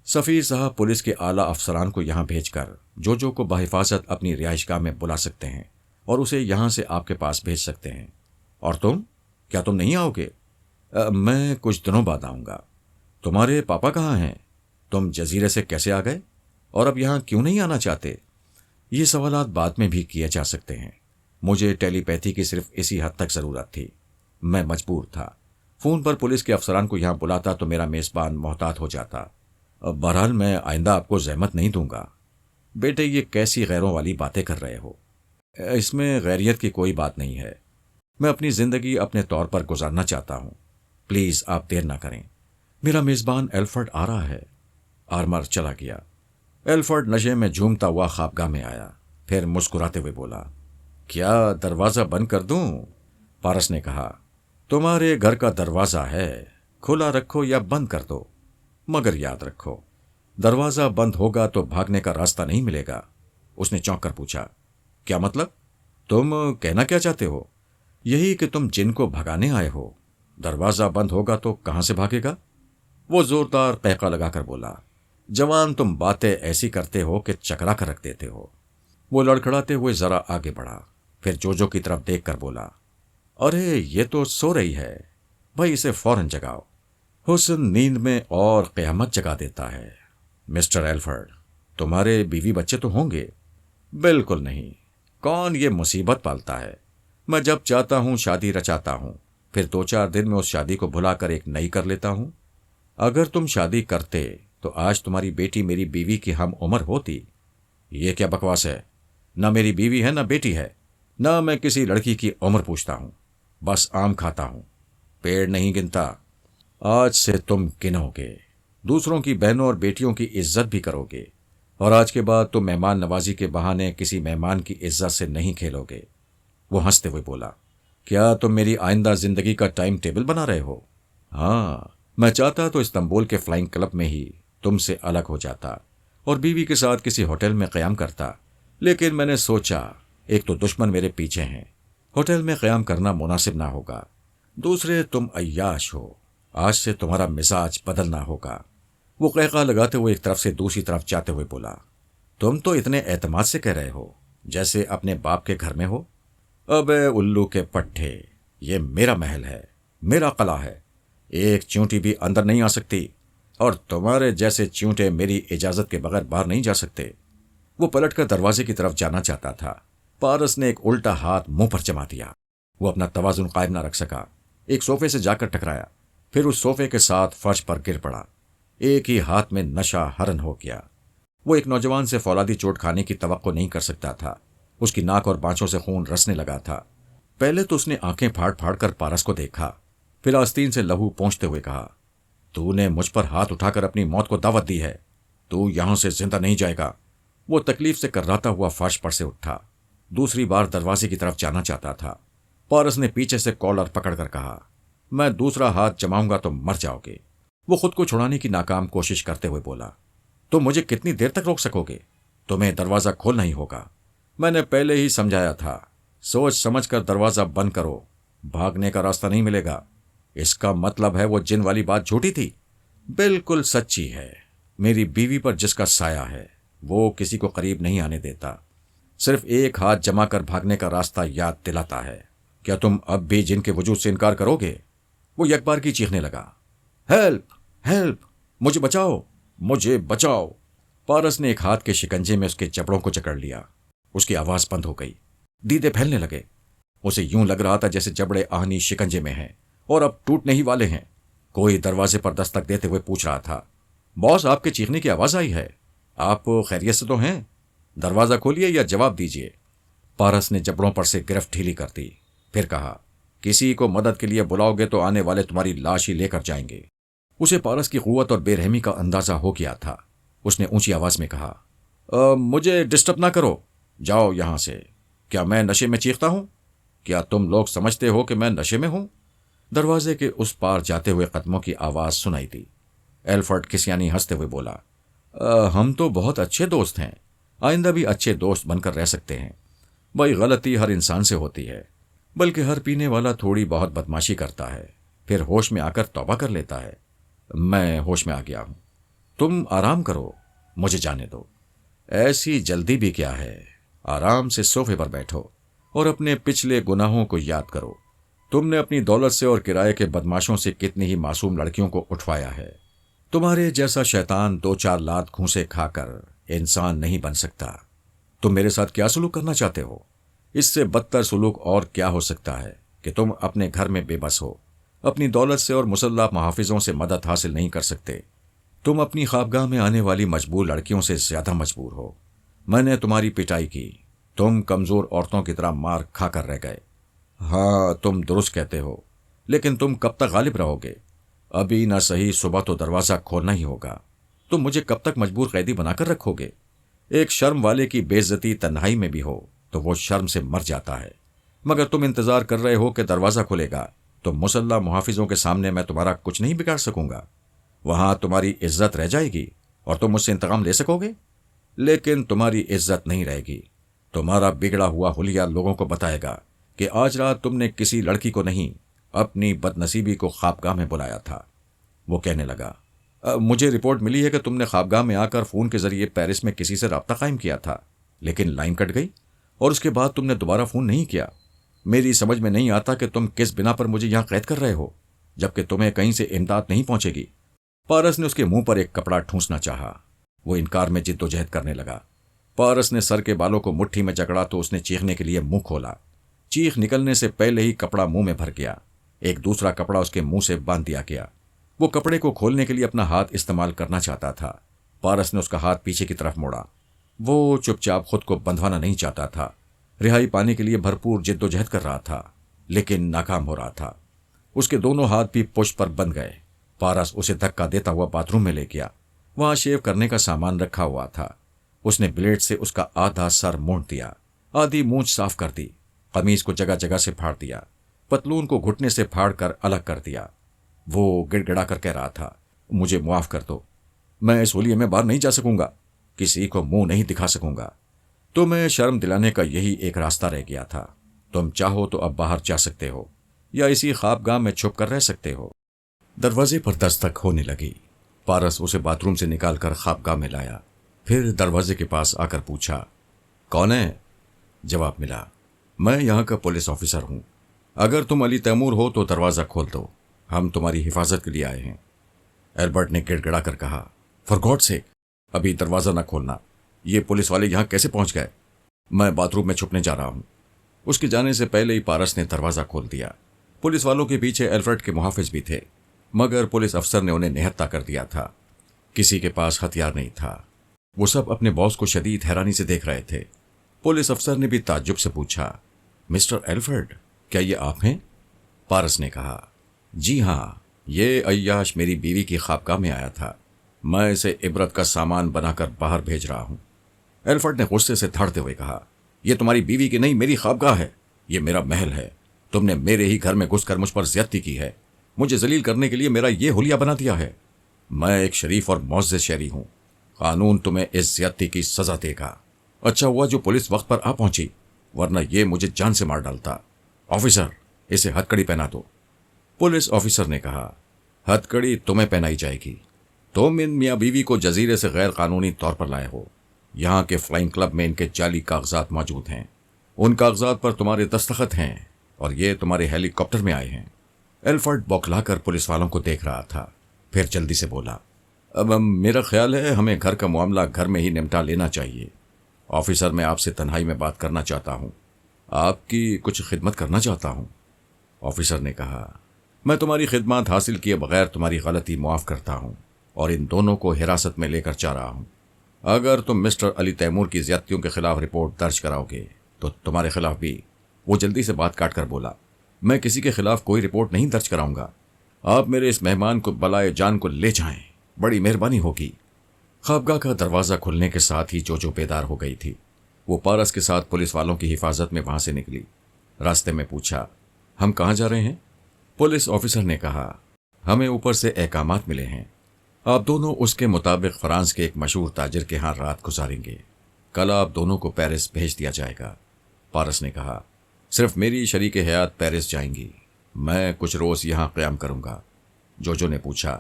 سفیر صاحب پولیس کے اعلیٰ افسران کو یہاں بھیج کر جوجو کو بحفاظت اپنی رہائش گاہ میں بلا سکتے ہیں اور اسے یہاں سے آپ کے پاس بھیج سکتے ہیں۔ اور تم، کیا تم نہیں آؤ گے؟ میں کچھ دنوں بعد آؤں گا۔ تمہارے پاپا کہاں ہیں؟ تم جزیرے سے کیسے آ گئے اور اب یہاں کیوں نہیں آنا چاہتے؟ یہ سوالات بعد میں بھی کیے جا سکتے ہیں۔ مجھے ٹیلی پیتھی کی صرف اسی حد تک ضرورت تھی۔ میں مجبور تھا۔ فون پر پولیس کے افسران کو یہاں بلاتا تو میرا میزبان محتاط ہو جاتا۔ بہرحال میں آئندہ آپ کو زحمت نہیں دوں گا۔ بیٹے، یہ کیسی غیروں والی باتیں کر رہے ہو؟ اس میں غیریت کی کوئی بات نہیں ہے۔ میں اپنی زندگی اپنے طور پر گزارنا چاہتا ہوں۔ پلیز آپ دیر نہ کریں۔ میرا میزبان ایلفرڈ آ رہا ہے۔ آرمر چلا گیا۔ ایلفرڈ نشے میں جھومتا ہوا خوابگاہ میں آیا، پھر مسکراتے ہوئے بولا، کیا دروازہ بند کر دوں؟ پارس نے کہا، تمہارے گھر کا دروازہ ہے، کھلا رکھو یا بند کر دو، مگر یاد رکھو دروازہ بند ہوگا تو بھاگنے کا راستہ نہیں ملے گا۔ اس نے چونک کر پوچھا، کیا مطلب؟ تم کہنا کیا چاہتے ہو؟ یہی کہ تم جن کو بھگانے آئے ہو۔ دروازہ بند ہوگا تو کہاں سے بھاگے گا؟ وہ زوردار قہقہ لگا کر بولا، جوان تم باتیں ایسی کرتے ہو کہ چکرا کر رکھ دیتے ہو۔ وہ لڑکھڑاتے ہوئے ذرا آگے بڑھا، پھر جوجو کی طرف دیکھ کر بولا، ارے یہ تو سو رہی ہے، بھائی اسے فوراً جگاؤ۔ حسن نیند میں اور قیامت جگا دیتا ہے۔ مسٹر ایلفرڈ، تمہارے بیوی بچے تو ہوں گے؟ بالکل نہیں، کون یہ مصیبت پالتا ہے؟ میں جب چاہتا ہوں شادی رچاتا ہوں، پھر 2-4 دن میں اس شادی کو بھلا کر ایک نئی کر لیتا ہوں۔ اگر تم شادی کرتے تو آج تمہاری بیٹی میری بیوی کی ہم عمر ہوتی۔ یہ کیا بکواس ہے؟ نہ میری بیوی ہے نہ بیٹی ہے، نہ میں کسی لڑکی کی عمر پوچھتا ہوں، بس آم کھاتا ہوں، پیڑ نہیں گنتا۔ آج سے تم گنو گے، دوسروں کی بہنوں اور بیٹیوں کی عزت بھی کرو گے، اور آج کے بعد تم مہمان نوازی کے بہانے کسی مہمان کی عزت سے نہیں کھیلو گے۔ وہ ہنستے ہوئے بولا، کیا تم میری آئندہ زندگی کا ٹائم ٹیبل بنا رہے ہو؟ ہاں، میں چاہتا تو استنبول کے فلائنگ کلب میں ہی تم سے الگ ہو جاتا اور بیوی کے ساتھ کسی ہوٹل میں قیام کرتا، لیکن میں نے سوچا ایک تو دشمن میرے پیچھے ہیں، ہوٹل میں قیام کرنا مناسب نہ ہوگا، دوسرے تم عیاش ہو، آج سے تمہارا مزاج بدلنا ہوگا۔ وہ قہقہ لگاتے ہوئے ایک طرف سے دوسری طرف جاتے ہوئے بولا، تم تو اتنے اعتماد سے کہہ رہے ہو جیسے اپنے باپ کے گھر میں ہو۔ ابے الو کے پٹھے، یہ میرا محل ہے، میرا قلعہ ہے، ایک چونٹی بھی اندر نہیں آ سکتی، اور تمہارے جیسے چونٹے میری اجازت کے بغیر باہر نہیں جا سکتے۔ وہ پلٹ کر دروازے کی طرف جانا چاہتا تھا۔ پارس نے ایک الٹا ہاتھ منہ پر جما دیا۔ وہ اپنا توازن قائم نہ رکھ سکا، ایک صوفے سے جا کر ٹکرایا، پھر اس صوفے کے ساتھ فرش پر گر پڑا۔ ایک ہی ہاتھ میں نشہ ہرن ہو گیا۔ وہ ایک نوجوان سے فولادی چوٹ کھانے کی توقع نہیں کر سکتا تھا۔ اس کی ناک اور بانچوں سے خون رسنے لگا تھا۔ پہلے تو اس نے آنکھیں پھاڑ پھاڑ کر پارس کو دیکھا، پھر آستین سے لہو پونچھتے ہوئے کہا، تو نے مجھ پر ہاتھ اٹھا کر اپنی موت کو دعوت دی ہے، تو یہاں سے زندہ نہیں جائے گا۔ وہ تکلیف سے کرراتا ہوا فرش پر سے اٹھا، دوسری بار دروازے کی طرف جانا چاہتا تھا۔ پارس نے پیچھے سے کالر پکڑ کر کہا، میں دوسرا ہاتھ جماؤں گا تو مر جاؤ گے۔ وہ خود کو چھڑانے کی ناکام کوشش کرتے ہوئے بولا، تم مجھے کتنی دیر تک روک سکو گے؟ تمہیں دروازہ کھولنا ہی ہوگا۔ میں نے پہلے ہی سمجھایا تھا، سوچ سمجھ کر دروازہ بند کرو، بھاگنے کا راستہ نہیں ملے گا۔ اس کا مطلب ہے وہ جن والی بات جھوٹی تھی؟ بالکل سچی ہے۔ میری بیوی پر جس کا سایہ ہے وہ کسی کو قریب نہیں آنے دیتا، صرف ایک ہاتھ جما کر بھاگنے کا راستہ یاد دلاتا ہے۔ کیا تم اب بھی جن کے وجود سے انکار کرو گے؟ وہ یک بار کی چیخنے لگا، ہیلپ ہیلپ، مجھے بچاؤ مجھے بچاؤ۔ پارس نے ایک ہاتھ کے شکنجے میں اس کے جبڑوں کو جکڑ لیا۔ اس کی آواز بند ہو گئی، دیدے پھیلنے لگے۔ اسے یوں لگ رہا تھا جیسے جبڑے آہنی شکنجے میں ہیں اور اب ٹوٹنے ہی والے ہیں۔ کوئی دروازے پر دستک دیتے ہوئے پوچھ رہا تھا، باس آپ کے چیخنے کی آواز آئی ہے، آپ خیریت سے تو ہیں؟ دروازہ کھولیے یا جواب دیجیے۔ پارس نے جبڑوں پر سے گرفت ڈھیلی کر دی، پھر کہا، کسی کو مدد کے لیے بلاؤ گے تو آنے والے تمہاری لاش ہی لے کر جائیں گے۔ اسے پارس کی قوت اور بے رحمی کا اندازہ ہو گیا تھا۔ اس نے اونچی آواز میں کہا، مجھے ڈسٹرب نہ کرو، جاؤ یہاں سے۔ کیا میں نشے میں چیختا ہوں؟ کیا تم لوگ سمجھتے ہو کہ میں نشے میں ہوں؟ دروازے کے اس پار جاتے ہوئے قدموں کی آواز سنائی دی۔ ایلفرڈ کسیانی ہنستے ہوئے بولا، ہم تو بہت اچھے دوست ہیں، آئندہ بھی اچھے دوست بن کر رہ سکتے ہیں۔ بھائی غلطی ہر انسان سے ہوتی ہے، بلکہ ہر پینے والا تھوڑی بہت بدماشی کرتا ہے، پھر ہوش میں آ کر توبہ کر لیتا ہے۔ میں ہوش میں آ گیا ہوں، تم آرام کرو، مجھے جانے دو۔ ایسی جلدی بھی کیا ہے، آرام سے صوفے پر بیٹھو اور اپنے پچھلے گناہوں کو یاد کرو۔ تم نے اپنی دولت سے اور کرائے کے بدماشوں سے کتنی ہی معصوم لڑکیوں کو اٹھوایا ہے۔ تمہارے جیسا شیطان 2-4 لات گھونسے کھا کر انسان نہیں بن سکتا۔ تم میرے ساتھ کیا سلوک کرنا چاہتے ہو؟ اس سے بدتر سلوک اور کیا ہو سکتا ہے کہ تم اپنے گھر میں بے بس ہو، اپنی دولت سے اور مسلح محافظوں سے مدد حاصل نہیں کر سکتے۔ تم اپنی خوابگاہ میں آنے والی مجبور لڑکیوں سے زیادہ مجبور ہو۔ میں نے تمہاری پٹائی کی، تم کمزور عورتوں کی طرح مار کھا کر رہ گئے۔ ہاں، تم درست کہتے ہو، لیکن تم کب تک غالب رہو گے؟ ابھی نہ صحیح صبح تو دروازہ کھولنا ہی ہوگا۔ تم مجھے کب تک مجبور قیدی بنا کر رکھو گے؟ ایک شرم والے کی بے عزتی تنہائی میں بھی ہو تو وہ شرم سے مر جاتا ہے، مگر تم انتظار کر رہے ہو کہ دروازہ کھلے گا تو مسلح محافظوں کے سامنے میں تمہارا کچھ نہیں بگاڑ سکوں گا۔ وہاں تمہاری عزت رہ جائے گی اور تم مجھ سے انتقام لے سکو گے، لیکن تمہاری عزت نہیں رہے گی۔ تمہارا بگڑا ہوا حلیہ لوگوں کو بتائے گا کہ آج رات تم نے کسی لڑکی کو نہیں، اپنی بد نصیبی کو خوابگاہ میں بلایا تھا۔ وہ کہنے لگا، مجھے رپورٹ ملی ہے کہ تم نے خوابگاہ میں آ کر فون کے ذریعے پیرس میں کسی سے رابطہ قائم کیا تھا، لیکن لائن کٹ گئی اور اس کے بعد تم نے دوبارہ فون نہیں کیا۔ میری سمجھ میں نہیں آتا کہ تم کس بنا پر مجھے یہاں قید کر رہے ہو، جبکہ تمہیں کہیں سے امداد نہیں پہنچے گی۔ پارس نے اس کے منہ پر ایک کپڑا ٹھونسنا چاہا۔ وہ انکار میں جد و جہد کرنے لگا۔ پارس نے سر کے بالوں کو مٹھی میں جکڑا تو اس نے چیخنے کے لیے منہ کھولا۔ چیخ نکلنے سے پہلے ہی کپڑا منہ میں بھر گیا۔ ایک دوسرا کپڑا اس کے منہ سے باندھ دیا گیا۔ وہ کپڑے کو کھولنے کے لیے اپنا ہاتھ استعمال کرنا چاہتا تھا۔ پارس نے اس کا ہاتھ پیچھے کی طرف موڑا۔ وہ چپ چاپ خود کو بندھوانا نہیں چاہتا تھا، رہائی پانے کے لیے بھرپور جد و جہد کر رہا تھا، لیکن ناکام ہو رہا تھا۔ اس کے دونوں ہاتھ بھی پشت پر بندھ گئے۔ پارس اسے دھکا دیتا ہوا باتھ روم میں لے گیا۔ وہاں شیو کرنے کا سامان رکھا ہوا تھا۔ اس نے بلیڈ سے اس کا آدھا سر مونڈ دیا، آدھی مونچھ صاف کر دی، قمیض کو جگہ جگہ سے پھاڑ دیا، پتلون کو گھٹنے سے پھاڑ کر الگ کر دیا۔ وہ گڑ گڑا کر کہہ رہا تھا، مجھے معاف کر دو، میں اس ہولیے میں باہر نہیں جا سکوں گا، کسی کو منہ نہیں دکھا سکوں گا۔ تمہیں شرم دلانے کا یہی ایک راستہ رہ گیا تھا۔ تم چاہو تو اب باہر جا سکتے ہو یا اسی خوابگاہ میں چھپ کر رہ سکتے ہو۔ دروازے پر دستک ہونے لگی۔ پارس اسے باتھ روم سے نکال کر خوابگاہ میں لایا، پھر دروازے کے پاس آ کر پوچھا، کون ہے؟ جواب ملا، میں یہاں کا پولیس آفیسر ہوں۔ اگر تم علی تیمور ہو تو دروازہ کھول دو، ہم تمہاری حفاظت کے لیے آئے ہیں۔ ایلبرٹ نے گڑ گڑا کر کہا، فار گاڈ سیک، ابھی دروازہ نہ کھولنا۔ یہ پولیس والے یہاں کیسے پہنچ گئے؟ میں باتھ روم میں چھپنے جا رہا ہوں۔ اس کے جانے سے پہلے ہی پارس نے دروازہ کھول دیا۔ پولیس والوں کے پیچھے ایلفرڈ کے محافظ بھی تھے، مگر پولیس افسر نے انہیں نہتہ کر دیا تھا۔ کسی کے پاس ہتھیار نہیں تھا۔ وہ سب اپنے باس کو شدید حیرانی سے دیکھ رہے تھے۔ پولیس افسر نے بھی تعجب سے پوچھا، مسٹر ایلفرڈ، کیا یہ آپ ہیں؟ پارس نے کہا، جی ہاں، یہ عیاش میری بیوی کی خوابگاہ میں آیا تھا، میں اسے عبرت کا سامان بنا کر باہر بھیج رہا ہوں۔ ایلفرڈ نے غصے سے دھڑتے ہوئے کہا، یہ تمہاری بیوی کی نہیں، میری خوابگاہ ہے، یہ میرا محل ہے، تم نے میرے ہی گھر میں گھس کر مجھ پر زیادتی کی ہے، مجھے ذلیل کرنے کے لیے میرا یہ حلیہ بنا دیا ہے۔ میں ایک شریف اور معزز شہری ہوں، قانون تمہیں اس زیادتی کی سزا دے گا۔ اچھا ہوا جو پولیس وقت پر آ پہنچی، ورنہ یہ مجھے جان سے مار ڈالتا۔ آفیسر، اسے ہتھ کڑی پہنا دو۔ پولیس آفیسر نے کہا، ہتھ کڑی تمہیں پہنائی جائے گی، تم ان میاں بیوی کو جزیرے سے غیر قانونی طور پر لائے ہو۔ یہاں کے فلائنگ کلب میں ان کے جعلی کاغذات موجود ہیں، ان کاغذات پر تمہارے دستخط ہیں اور یہ تمہارے ہیلی کاپٹر میں آئے ہیں۔ ایلفرڈ بوکھلا کر پولیس والوں کو دیکھ رہا تھا، پھر جلدی سے بولا، اب میرا خیال ہے ہمیں گھر کا معاملہ گھر میں ہی نمٹا لینا چاہیے۔ آفیسر، میں آپ سے تنہائی میں بات کرنا چاہتا ہوں، آپ کی کچھ خدمت کرنا چاہتا ہوں۔ آفیسر نے کہا، میں تمہاری خدمات حاصل کیے بغیر تمہاری غلطی معاف کرتا ہوں اور ان دونوں کو حراست میں لے کر جا رہا ہوں۔ اگر تم مسٹر علی تیمور کی زیادتیوں کے خلاف رپورٹ درج کراؤ گے تو تمہارے خلاف بھی۔ وہ جلدی سے بات کاٹ کر بولا، میں کسی کے خلاف کوئی رپورٹ نہیں درج کراؤں گا، آپ میرے اس مہمان کو بلائے جان کو لے جائیں، بڑی مہربانی ہوگی۔ خوابگاہ کا دروازہ کھلنے کے ساتھ ہی جو بیدار ہو گئی تھی۔ وہ پارس کے ساتھ پولیس والوں کی حفاظت میں وہاں سے نکلی۔ راستے میں پوچھا، ہم کہاں جا رہے ہیں؟ پولیس آفیسر نے کہا، ہمیں اوپر سے احکامات ملے ہیں، آپ دونوں اس کے مطابق فرانس کے ایک مشہور تاجر کے ہاں رات گزاریں گے، کل آپ دونوں کو پیرس بھیج دیا جائے گا۔ پارس نے کہا، صرف میری شریک حیات پیرس جائیں گی، میں کچھ روز یہاں قیام کروں گا۔ جو نے پوچھا،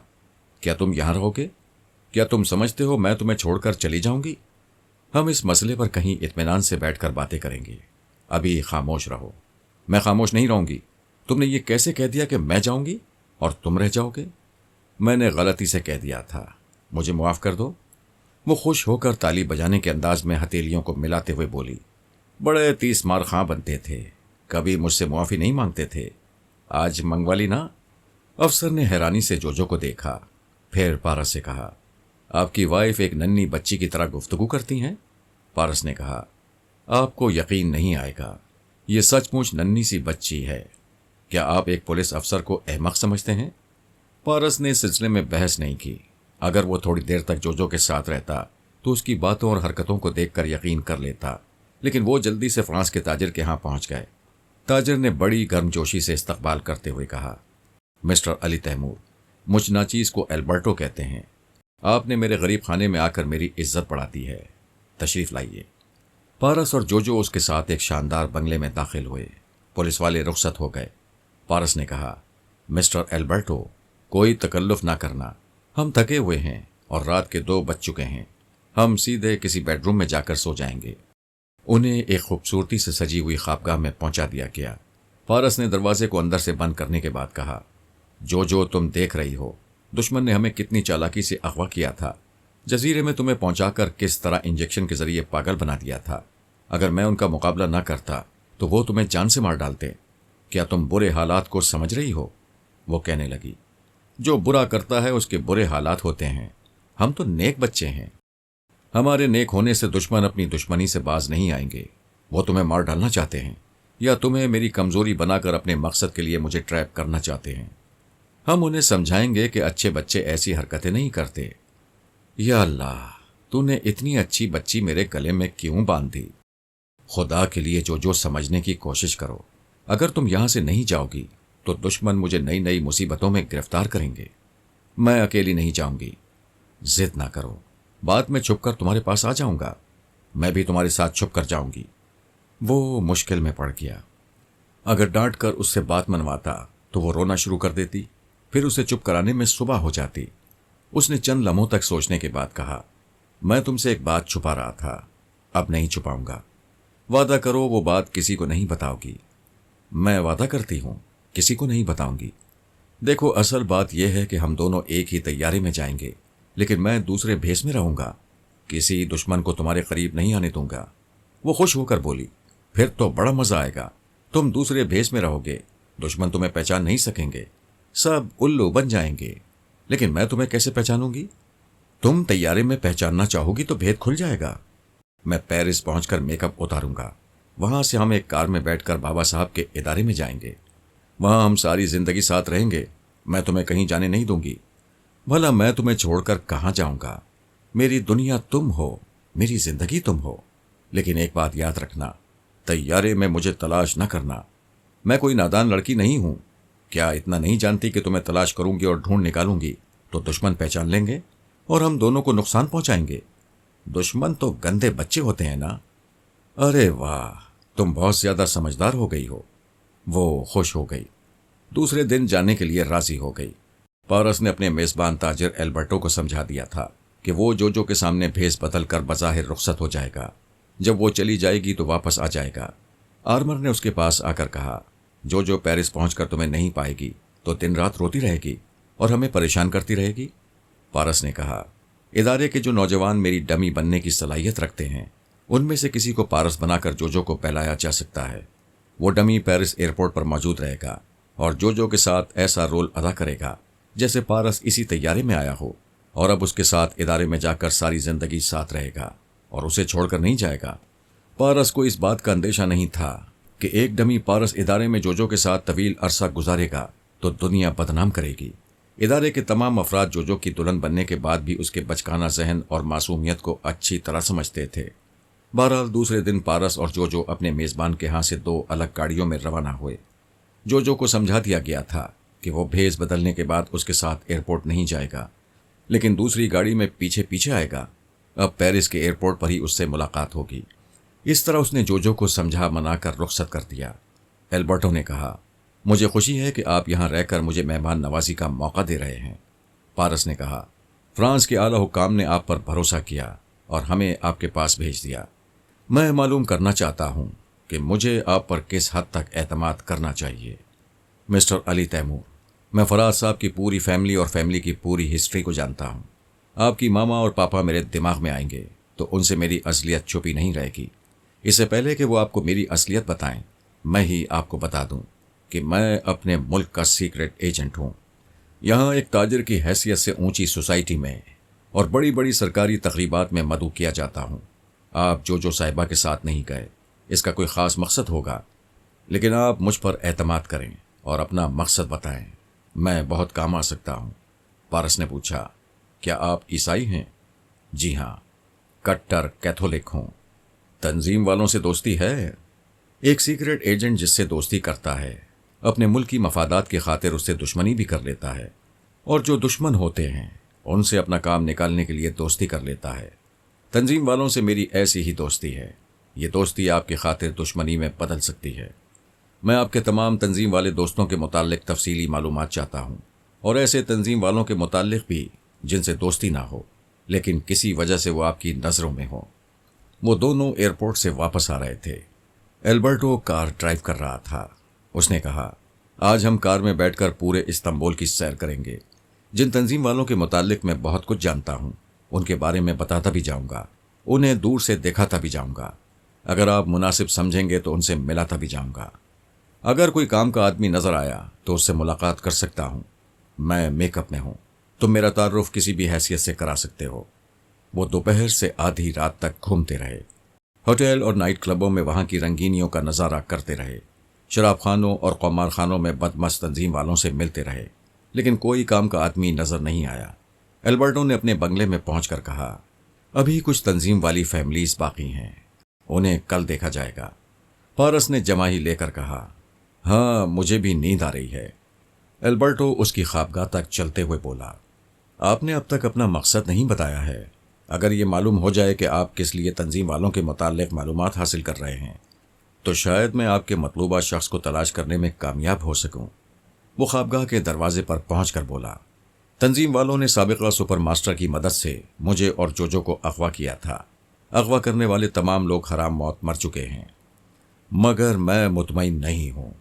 کیا تم یہاں رہو گے؟ کیا تم سمجھتے ہو میں تمہیں چھوڑ کر چلی جاؤں گی؟ ہم اس مسئلے پر کہیں اطمینان سے بیٹھ کر باتیں کریں گے، ابھی خاموش رہو۔ میں خاموش نہیں رہوں گی۔ تم نے یہ کیسے کہہ دیا کہ میں جاؤں گی اور تم رہ جاؤ گے؟ میں نے غلطی سے کہہ دیا تھا، مجھے معاف کر دو۔ وہ خوش ہو کر تالی بجانے کے انداز میں ہتھیلیوں کو ملاتے ہوئے بولی، بڑے 30 مار خاں بنتے تھے، کبھی مجھ سے معافی نہیں مانگتے تھے، آج منگوا لی نا؟ افسر نے حیرانی سے جوجو کو دیکھا، پھر پارس سے کہا، آپ کی وائف ایک ننھی بچی کی طرح گفتگو کرتی ہیں؟ پارس نے کہا، آپ کو یقین نہیں آئے گا، یہ سچ مچ ننھی سی بچی ہے۔ کیا آپ ایک پولیس افسر کو احمق سمجھتے ہیں؟ پارس نے اس سلسلے میں بحث نہیں کی۔ اگر وہ تھوڑی دیر تک جوجو کے ساتھ رہتا تو اس کی باتوں اور حرکتوں کو دیکھ کر یقین کر لیتا، لیکن وہ جلدی سے فرانس کے تاجر کے ہاں پہنچ گئے۔ تاجر نے بڑی گرم جوشی سے استقبال کرتے ہوئے کہا، مسٹر علی تیمور، مجھ ناچیز کو البرٹو کہتے ہیں، آپ نے میرے غریب خانے میں آ کر میری عزت بڑھا دی ہے، تشریف لائیے۔ پارس اور جوجو اس کے ساتھ ایک شاندار بنگلے میں داخل ہوئے۔ پولیس والے رخصت ہو گئے۔ پارس نے کہا، مسٹر البرٹو، کوئی تکلف نہ کرنا، ہم تھکے ہوئے ہیں اور رات کے 2 بج چکے ہیں، ہم سیدھے کسی بیڈ روم میں جا کر سو جائیں گے۔ انہیں ایک خوبصورتی سے سجی ہوئی خوابگاہ میں پہنچا دیا گیا۔ پارس نے دروازے کو اندر سے بند کرنے کے بعد کہا، جو تم دیکھ رہی ہو، دشمن نے ہمیں کتنی چالاکی سے اغوا کیا تھا، جزیرے میں تمہیں پہنچا کر کس طرح انجیکشن کے ذریعے پاگل بنا دیا تھا۔ اگر میں ان کا مقابلہ نہ کرتا تو وہ تمہیں جان سے مار ڈالتے۔ کیا تم برے حالات کو سمجھ رہی ہو؟ وہ کہنے لگی، جو برا کرتا ہے اس کے برے حالات ہوتے ہیں، ہم تو نیک بچے ہیں، ہمارے نیک ہونے سے دشمن اپنی دشمنی سے باز نہیں آئیں گے۔ وہ تمہیں مار ڈالنا چاہتے ہیں یا تمہیں میری کمزوری بنا کر اپنے مقصد کے لیے مجھے ٹریپ کرنا چاہتے ہیں۔ ہم انہیں سمجھائیں گے کہ اچھے بچے ایسی حرکتیں نہیں کرتے۔ یا اللہ، تو نے اتنی اچھی بچی میرے گلے میں کیوں باندھ دی؟ خدا کے لیے جو سمجھنے کی کوشش کرو، اگر تم یہاں سے نہیں جاؤ گی تو دشمن مجھے نئی نئی مصیبتوں میں گرفتار کریں گے۔ میں اکیلی نہیں جاؤں گی۔ ضد نہ کرو، بعد میں چھپ کر تمہارے پاس آ جاؤں گا، میں بھی تمہارے ساتھ چھپ کر جاؤں گی۔ وہ مشکل میں پڑ گیا۔ اگر ڈانٹ کر اس سے بات منواتا تو وہ رونا شروع کر دیتی، پھر اسے چپ کرانے میں صبح ہو جاتی۔ اس نے چند لمحوں تک سوچنے کے بعد کہا، میں تم سے ایک بات چھپا رہا تھا، اب نہیں چھپاؤں گا۔ وعدہ کرو وہ بات کسی کو نہیں بتاؤ گی۔ میں وعدہ کرتی ہوں، کسی کو نہیں بتاؤں گی۔ دیکھو، اصل بات یہ ہے کہ ہم دونوں ایک ہی طیارے میں جائیں گے، لیکن میں دوسرے بھیس میں رہوں گا، کسی دشمن کو تمہارے قریب نہیں آنے دوں گا۔ وہ خوش ہو کر بولی، پھر تو بڑا مزہ آئے گا، تم دوسرے بھیس میں رہو گے، دشمن تمہیں پہچان نہیں سکیں گے، سب الو بن جائیں گے، لیکن میں تمہیں کیسے پہچانوں گی؟ تم طیارے میں پہچاننا چاہو گی تو بھید کھل جائے گا۔ میں پیرس پہنچ کر میک اپ اتاروں گا، وہاں سے ہم ایک کار میں بیٹھ کر بابا صاحب کے ادارے میں جائیں گے، وہاں ہم ساری زندگی ساتھ رہیں گے، میں تمہیں کہیں جانے نہیں دوں گی۔ بھلا میں تمہیں چھوڑ کر کہاں جاؤں گا؟ میری دنیا تم ہو، میری زندگی تم ہو، لیکن ایک بات یاد رکھنا، طیارے میں مجھے تلاش نہ کرنا، میں کوئی نادان لڑکی نہیں ہوں۔ کیا اتنا نہیں جانتی کہ تمہیں تلاش کروں گی اور ڈھونڈ نکالوں گی تو دشمن پہچان لیں گے اور ہم دونوں کو نقصان پہنچائیں گے؟ دشمن تو گندے بچے ہوتے ہیں نا۔ ارے واہ، تم بہت زیادہ سمجھدار ہو گئی ہو۔ وہ خوش ہو گئی، دوسرے دن جانے کے لیے راضی ہو گئی۔ پارس نے اپنے میزبان تاجر البرٹو کو سمجھا دیا تھا کہ وہ جو کے سامنے بھیس بدل کر بظاہر رخصت ہو جائے گا، جب وہ چلی جائے گی تو واپس آ جائے گا۔ آرمر نے اس کے پاس آ کر کہا، جو پیرس پہنچ کر تمہیں نہیں پائے گی تو دن رات روتی رہے گی اور ہمیں پریشان کرتی رہے گی۔ پارس نے کہا، ادارے کے جو نوجوان میری ڈمی بننے کی صلاحیت رکھتے ہیں، ان میں سے کسی کو پارس بنا کر جو کو پہلایا جا سکتا ہے۔ وہ ڈمی پیرس ایئرپورٹ پر موجود رہے گا اور جو کے ساتھ ایسا رول ادا کرے گا جیسے پارس اسی طیارے میں آیا ہو، اور اب اس کے ساتھ ادارے میں جا کر ساری زندگی ساتھ رہے گا اور اسے چھوڑ کر نہیں جائے گا۔ پارس کو اس بات کا اندیشہ نہیں تھا کہ ایک ڈمی پارس ادارے میں جو کے ساتھ طویل عرصہ گزارے گا تو دنیا بدنام کرے گی۔ ادارے کے تمام افراد جو کی دلہن بننے کے بعد بھی اس کے بچکانہ ذہن اور معصومیت کو اچھی طرح سمجھتے تھے۔ بہرحال دوسرے دن پارس اور جو اپنے میزبان کے ہاں سے 2 الگ گاڑیوں میں روانہ ہوئے۔ جو کو سمجھا دیا گیا تھا کہ وہ بھیس بدلنے کے بعد اس کے ساتھ ایئرپورٹ نہیں جائے گا، لیکن دوسری گاڑی میں پیچھے آئے گا۔ اب پیرس کے ایئرپورٹ پر ہی اس سے ملاقات ہوگی۔ اس طرح اس نے جو کو سمجھا منا کر رخصت کر دیا۔ البرٹو نے کہا، مجھے خوشی ہے کہ آپ یہاں رہ کر مجھے مہمان نوازی کا موقع دے رہے ہیں۔ پارس نے کہا، فرانس کے اعلیٰ حکام نے آپ پر بھروسہ کیا اور ہمیں آپ کے پاس بھیج دیا۔ میں معلوم کرنا چاہتا ہوں کہ مجھے آپ پر کس حد تک اعتماد کرنا چاہیے۔ مسٹر علی تیمور، میں فراز صاحب کی پوری فیملی اور فیملی کی پوری ہسٹری کو جانتا ہوں۔ آپ کی ماما اور پاپا میرے دماغ میں آئیں گے تو ان سے میری اصلیت چھپی نہیں رہے گی۔ اس سے پہلے کہ وہ آپ کو میری اصلیت بتائیں، میں ہی آپ کو بتا دوں کہ میں اپنے ملک کا سیکرٹ ایجنٹ ہوں۔ یہاں ایک تاجر کی حیثیت سے اونچی سوسائٹی میں اور بڑی بڑی سرکاری تقریبات میں مدعو کیا جاتا ہوں۔ آپ جو صاحبہ کے ساتھ نہیں گئے، اس کا کوئی خاص مقصد ہوگا، لیکن آپ مجھ پر اعتماد کریں اور اپنا مقصد بتائیں، میں بہت کام آ سکتا ہوں۔ پارس نے پوچھا، کیا آپ عیسائی ہیں؟ جی ہاں، کٹر کیتھولک ہوں۔ تنظیم والوں سے دوستی ہے؟ ایک سیکرٹ ایجنٹ جس سے دوستی کرتا ہے، اپنے ملک کی مفادات کی خاطر اس سے دشمنی بھی کر لیتا ہے، اور جو دشمن ہوتے ہیں ان سے اپنا کام نکالنے کے لیے دوستی کر لیتا ہے۔ تنظیم والوں سے میری ایسی ہی دوستی ہے۔ یہ دوستی آپ کی خاطر دشمنی میں بدل سکتی ہے۔ میں آپ کے تمام تنظیم والے دوستوں کے متعلق تفصیلی معلومات چاہتا ہوں، اور ایسے تنظیم والوں کے متعلق بھی جن سے دوستی نہ ہو لیکن کسی وجہ سے وہ آپ کی نظروں میں ہو۔ وہ دونوں ایئرپورٹ سے واپس آ رہے تھے۔ البرٹو کار ڈرائیو کر رہا تھا۔ اس نے کہا، آج ہم کار میں بیٹھ کر پورے استنبول کی سیر کریں گے۔ جن تنظیم والوں کے متعلق میں بہت کچھ جانتا ہوں ان کے بارے میں بتاتا بھی جاؤں گا، انہیں دور سے دکھاتا بھی جاؤں گا۔ اگر آپ مناسب سمجھیں گے تو ان سے ملاتا بھی جاؤں گا۔ اگر کوئی کام کا آدمی نظر آیا تو اس سے ملاقات کر سکتا ہوں۔ میں میک اپ میں ہوں، تم میرا تعارف کسی بھی حیثیت سے کرا سکتے ہو۔ وہ دوپہر سے آدھی رات تک گھومتے رہے، ہوٹل اور نائٹ کلبوں میں وہاں کی رنگینیوں کا نظارہ کرتے رہے، شراب خانوں اور قمار خانوں میں بدمست تنظیم والوں سے ملتے رہے، لیکن کوئی کام کا آدمی نظر نہیں آیا۔ البرٹو نے اپنے بنگلے میں پہنچ کر کہا، ابھی کچھ تنظیم والی فیملیز باقی ہیں، انہیں کل دیکھا جائے گا۔ پارس نے جمائی لے کر کہا، ہاں مجھے بھی نیند آ رہی ہے۔ البرٹو اس کی خوابگاہ تک چلتے ہوئے بولا، آپ نے اب تک اپنا مقصد نہیں بتایا ہے۔ اگر یہ معلوم ہو جائے کہ آپ کس لیے تنظیم والوں کے متعلق معلومات حاصل کر رہے ہیں تو شاید میں آپ کے مطلوبہ شخص کو تلاش کرنے میں کامیاب ہو سکوں۔ وہ خوابگاہ کے دروازے پر پہنچ کر بولا، تنظیم والوں نے سابقہ سپر ماسٹر کی مدد سے مجھے اور جوجو کو اغوا کیا تھا۔ اغوا کرنے والے تمام لوگ حرام موت مر چکے ہیں، مگر میں مطمئن نہیں ہوں۔